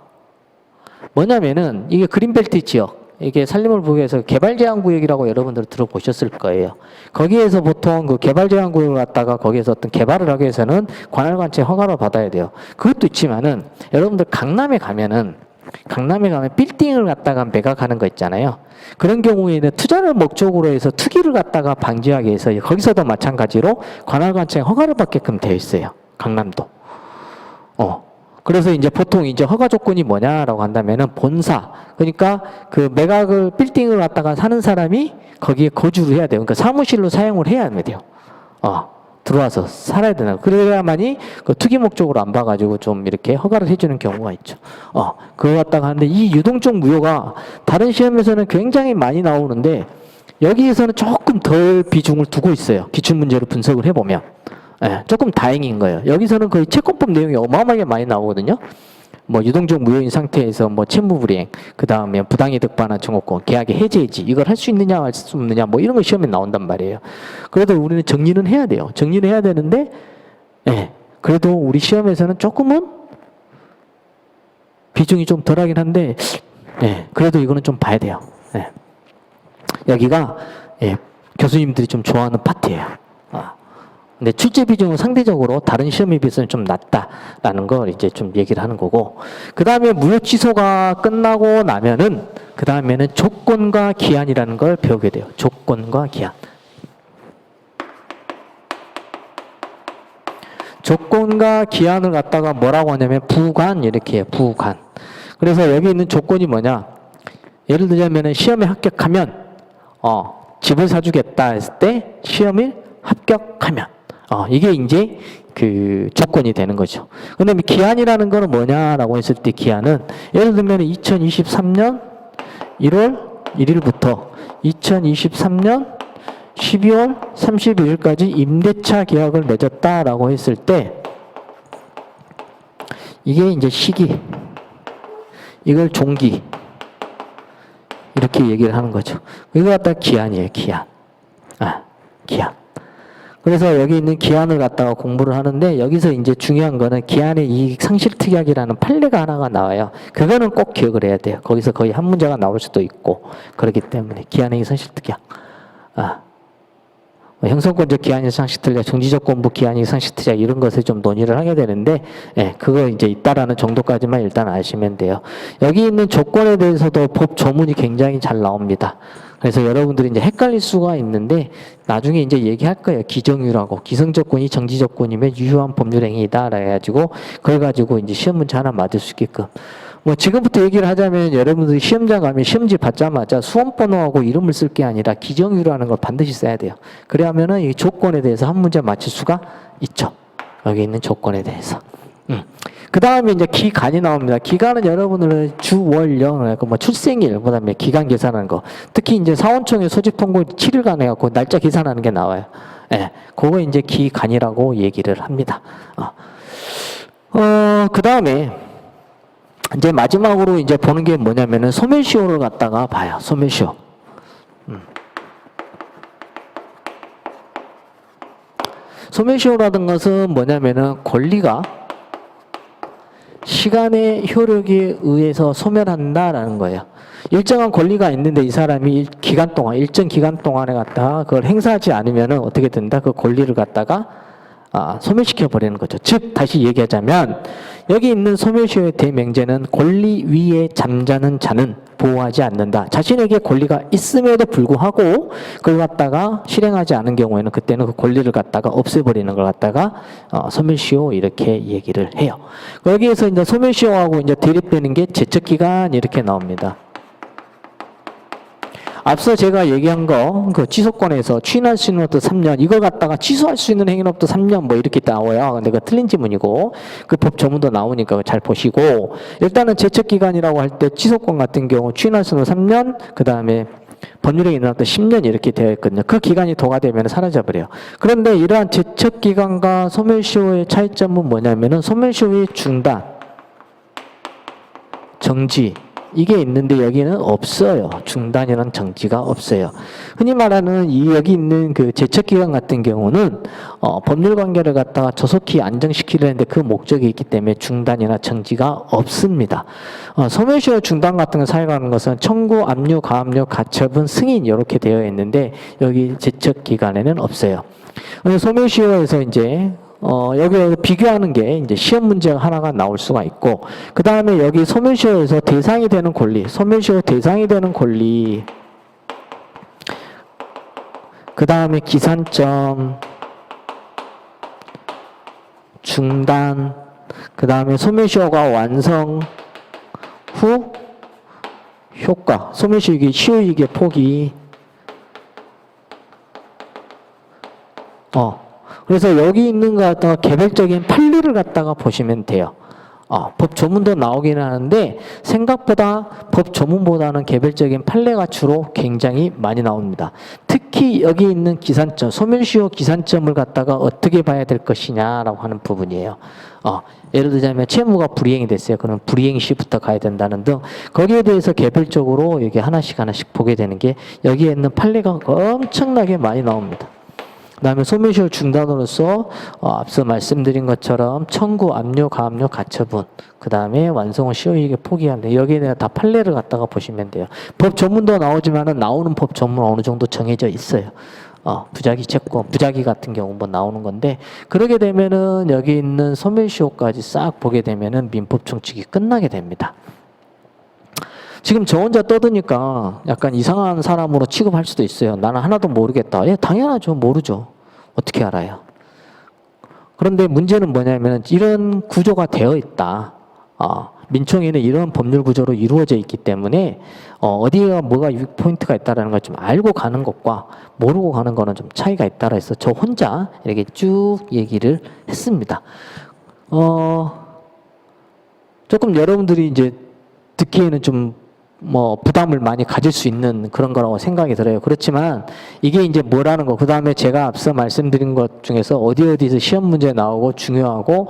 뭐냐면은 이게 그린벨트 지역, 이게 산림을 보기 위해서 개발제한구역이라고 여러분들 들어보셨을 거예요. 거기에서 보통 그 개발제한구역을 갖다가 거기에서 어떤 개발을 하기 위해서는 관할관청에 허가를 받아야 돼요. 그것도 있지만은 여러분들 강남에 가면 빌딩을 갖다가 매각하는 거 있잖아요. 그런 경우에는 투자를 목적으로 해서 투기를 갖다가 방지하기 위해서 거기서도 마찬가지로 관할관청에 허가를 받게끔 되어 있어요. 강남도. 그래서 이제 보통 이제 허가 조건이 뭐냐라고 한다면은 본사, 그러니까 그 매각을 빌딩을 갖다가 사는 사람이 거기에 거주를 해야 돼요. 그러니까 사무실로 사용을 해야 돼요. 들어와서 살아야 되나. 그래야만이 그 투기 목적으로 안 봐가지고 좀 이렇게 허가를 해주는 경우가 있죠. 그거 갖다가 하는데, 이 유동적 무효가 다른 시험에서는 굉장히 많이 나오는데, 여기에서는 조금 덜 비중을 두고 있어요. 기출문제로 분석을 해보면. 조금 다행인 거예요. 여기서는 거의 채권법 내용이 어마어마하게 많이 나오거든요. 뭐 유동적 무효인 상태에서 뭐 채무불이행, 그 다음에 부당이득 반환 청구권, 계약의 해제해지, 이걸 할 수 있느냐 할 수 없느냐, 뭐 이런 거 시험에 나온단 말이에요. 그래도 우리는 정리는 해야 돼요. 정리는 해야 되는데, 그래도 우리 시험에서는 조금은 비중이 좀 덜하긴 한데, 그래도 이거는 좀 봐야 돼요. 여기가 교수님들이 좀 좋아하는 파트예요. 근데 출제 비중은 상대적으로 다른 시험에 비해서는 좀 낮다라는 걸 이제 좀 얘기를 하는 거고, 그 다음에 무효 취소가 끝나고 나면은 그 다음에는 조건과 기한이라는 걸 배우게 돼요. 조건과 기한. 조건과 기한을 갖다가 뭐라고 하냐면 부관 이렇게 해요. 부관. 그래서 여기 있는 조건이 뭐냐? 예를 들자면은 시험에 합격하면 집을 사주겠다 했을 때 시험에 합격하면 이게 이제 그 조건이 되는 거죠. 근데 기한이라는 거는 뭐냐라고 했을 때, 기한은 예를 들면 2023년 1월 1일부터 2023년 12월 31일까지 임대차 계약을 맺었다라고 했을 때, 이게 이제 시기, 이걸 종기 이렇게 얘기를 하는 거죠. 이거 갖다 기한이에요. 기한. 기한. 그래서 여기 있는 기한을 갖다가 공부를 하는데, 여기서 이제 중요한 거는 기한의 이익 상실특약이라는 판례가 하나가 나와요. 그거는 꼭 기억을 해야 돼요. 거기서 거의 한 문제가 나올 수도 있고 그렇기 때문에 기한의 이익 상실특약. 형성권적 기한 이상 시틀자, 정지조건부 기한 이상 시틀자 이런 것을 좀 논의를 하게 되는데, 예, 그거 이제 있다라는 정도까지만 일단 아시면 돼요. 여기 있는 조건에 대해서도 법 조문이 굉장히 잘 나옵니다. 그래서 여러분들이 이제 헷갈릴 수가 있는데 나중에 이제 얘기할 거예요. 기정유라고 기성조건이 정지조건이면 유효한 법률행위이다 그래가지고 그걸 가지고 이제 시험 문제 하나 맞을 수 있게끔. 뭐 지금부터 얘기를 하자면 여러분들이 시험장 가면 시험지 받자마자 수험번호하고 이름을 쓸 게 아니라 기정유라는 걸 반드시 써야 돼요. 그래야면은 이 조건에 대해서 한 문제 맞출 수가 있죠. 여기 있는 조건에 대해서. 그 다음에 이제 기간이 나옵니다. 기간은 여러분들은 주, 월, 영, 뭐 출생일, 그 다음에 기간 계산하는 거. 특히 이제 사원청의 소집 통고 7일간 해갖고 날짜 계산하는 게 나와요. 예, 그거 이제 기간이라고 얘기를 합니다. 그 다음에 이제 마지막으로 이제 보는 게 뭐냐면은 소멸시효를 갖다가 봐요. 소멸시효. 소멸시효라는 것은 뭐냐면은 권리가 시간의 효력에 의해서 소멸한다라는 거예요. 일정한 권리가 있는데 이 사람이 기간 동안, 일정 기간 동안에 갖다가 그걸 행사하지 않으면은 어떻게 된다? 그 권리를 갖다가 소멸시켜 버리는 거죠. 즉 다시 얘기하자면 여기 있는 소멸시효의 대명제는 권리 위에 잠자는 자는 보호하지 않는다. 자신에게 권리가 있음에도 불구하고 그걸 갖다가 실행하지 않은 경우에는 그때는 그 권리를 갖다가 없애버리는 걸 갖다가 소멸시효 이렇게 얘기를 해요. 여기에서 이제 소멸시효하고 이제 대립되는 게 제척기간 이렇게 나옵니다. 앞서 제가 얘기한 거, 그 취소권에서 취인할 수 있는 것도 3년, 이걸 갖다가 취소할 수 있는 행위로부터 3년 뭐 이렇게 나와요. 근데 그 틀린 지문이고, 그 법 조문도 나오니까 잘 보시고, 일단은 제척기간이라고 할 때 취소권 같은 경우 취인할 수 있는 3년, 그 다음에 법률행위 일어났던 10년 이렇게 되어 있거든요. 그 기간이 도과되면 사라져버려요. 그런데 이러한 제척기간과 소멸시효의 차이점은 뭐냐면은 소멸시효의 중단, 정지, 이게 있는데 여기는 없어요. 중단이라는 정지가 없어요. 흔히 말하는 이 여기 있는 그 제척기간 같은 경우는 법률 관계를 갖다가 조속히 안정시키려는데 그 목적이 있기 때문에 중단이나 정지가 없습니다. 소멸시효 중단 같은 거 사용하는 것은 청구, 압류, 가압류, 가처분, 승인 이렇게 되어 있는데 여기 제척기간에는 없어요. 소멸시효에서 이제 여기 비교하는 게 이제 시험 문제가 하나가 나올 수가 있고, 그 다음에 여기 소멸시효에서 대상이 되는 권리, 소멸시효 대상이 되는 권리, 그 다음에 기산점, 중단, 그 다음에 소멸시효가 완성 후 효과, 소멸시효의 시효이익의 포기, 그래서 여기 있는 것 갖다가 개별적인 판례를 갖다가 보시면 돼요. 법 조문도 나오긴 하는데 생각보다 법 조문보다는 개별적인 판례가 주로 굉장히 많이 나옵니다. 특히 여기 있는 기산점, 소멸시효 기산점을 갖다가 어떻게 봐야 될 것이냐라고 하는 부분이에요. 예를 들자면 채무가 불이행이 됐어요. 그럼 불이행 시부터 가야 된다는 등 거기에 대해서 개별적으로 여기 하나씩 보게 되는 게 여기에 있는 판례가 엄청나게 많이 나옵니다. 그 다음에 소멸시효 중단으로서 앞서 말씀드린 것처럼 청구, 압류, 가압류, 가처분, 그 다음에 완성 후 시효이익의 포기한다. 여기에 다 판례를 갖다가 보시면 돼요. 법 조문도 나오지만은 나오는 법 조문 어느 정도 정해져 있어요. 부작위 채권, 부작위 같은 경우 뭐 나오는 건데, 그러게 되면은 여기 있는 소멸시효까지 싹 보게 되면은 민법 총칙이 끝나게 됩니다. 지금 저 혼자 떠드니까 약간 이상한 사람으로 취급할 수도 있어요. 나는 하나도 모르겠다. 예, 당연하죠. 모르죠. 어떻게 알아요? 그런데 문제는 뭐냐면 이런 구조가 되어 있다. 민총회는 이런 법률 구조로 이루어져 있기 때문에 어디가 뭐가 포인트가 있다는 걸 좀 알고 가는 것과 모르고 가는 거는 좀 차이가 있다라 해서 저 혼자 이렇게 쭉 얘기를 했습니다. 조금 여러분들이 이제 듣기에는 좀 부담을 많이 가질 수 있는 그런 거라고 생각이 들어요. 그렇지만 이게 이제 뭐라는 거, 그 다음에 제가 앞서 말씀드린 것 중에서 어디서 시험 문제 나오고 중요하고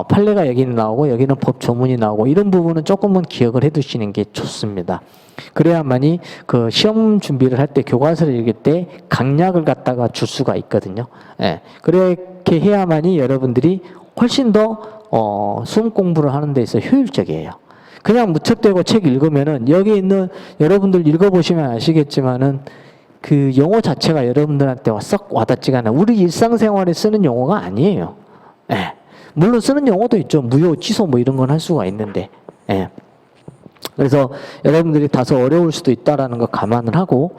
판례가 여기는 나오고 여기는 법 조문이 나오고 이런 부분은 조금은 기억을 해 두시는 게 좋습니다. 그래야만이 그 시험 준비를 할 때 교과서를 읽을 때 강약을 갖다가 줄 수가 있거든요. 예. 그렇게 해야만이 여러분들이 훨씬 더 수험 공부를 하는 데 있어 효율적이에요. 그냥 무턱대고 책 읽으면은 여기 있는 여러분들 읽어보시면 아시겠지만은 그 용어 자체가 여러분들한테 썩 와닿지가 않아요. 우리 일상생활에 쓰는 용어가 아니에요. 예. 물론 쓰는 용어도 있죠. 무효, 취소 뭐 이런 건 할 수가 있는데. 예. 그래서 여러분들이 다소 어려울 수도 있다라는 거 감안을 하고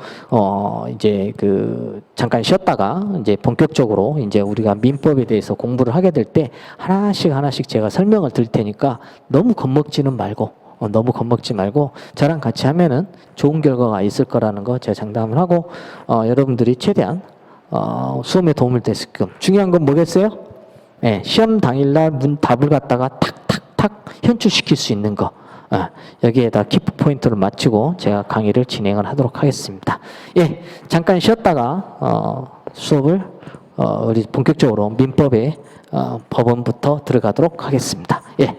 이제 그 잠깐 쉬었다가 이제 본격적으로 이제 우리가 민법에 대해서 공부를 하게 될 때 하나씩 제가 설명을 드릴 테니까 너무 겁먹지는 말고 너무 겁먹지 말고 저랑 같이 하면은 좋은 결과가 있을 거라는 거 제가 장담을 하고 여러분들이 최대한 수험에 도움을 됐게끔 중요한 건 뭐겠어요? 예, 시험 당일날 답을 갖다가 탁탁탁 현출시킬 수 있는 거. 여기에다 키프 포인트를 맞추고 제가 강의를 진행을 하도록 하겠습니다. 예, 잠깐 쉬었다가 수업을 우리 본격적으로 민법의 법원부터 들어가도록 하겠습니다. 예.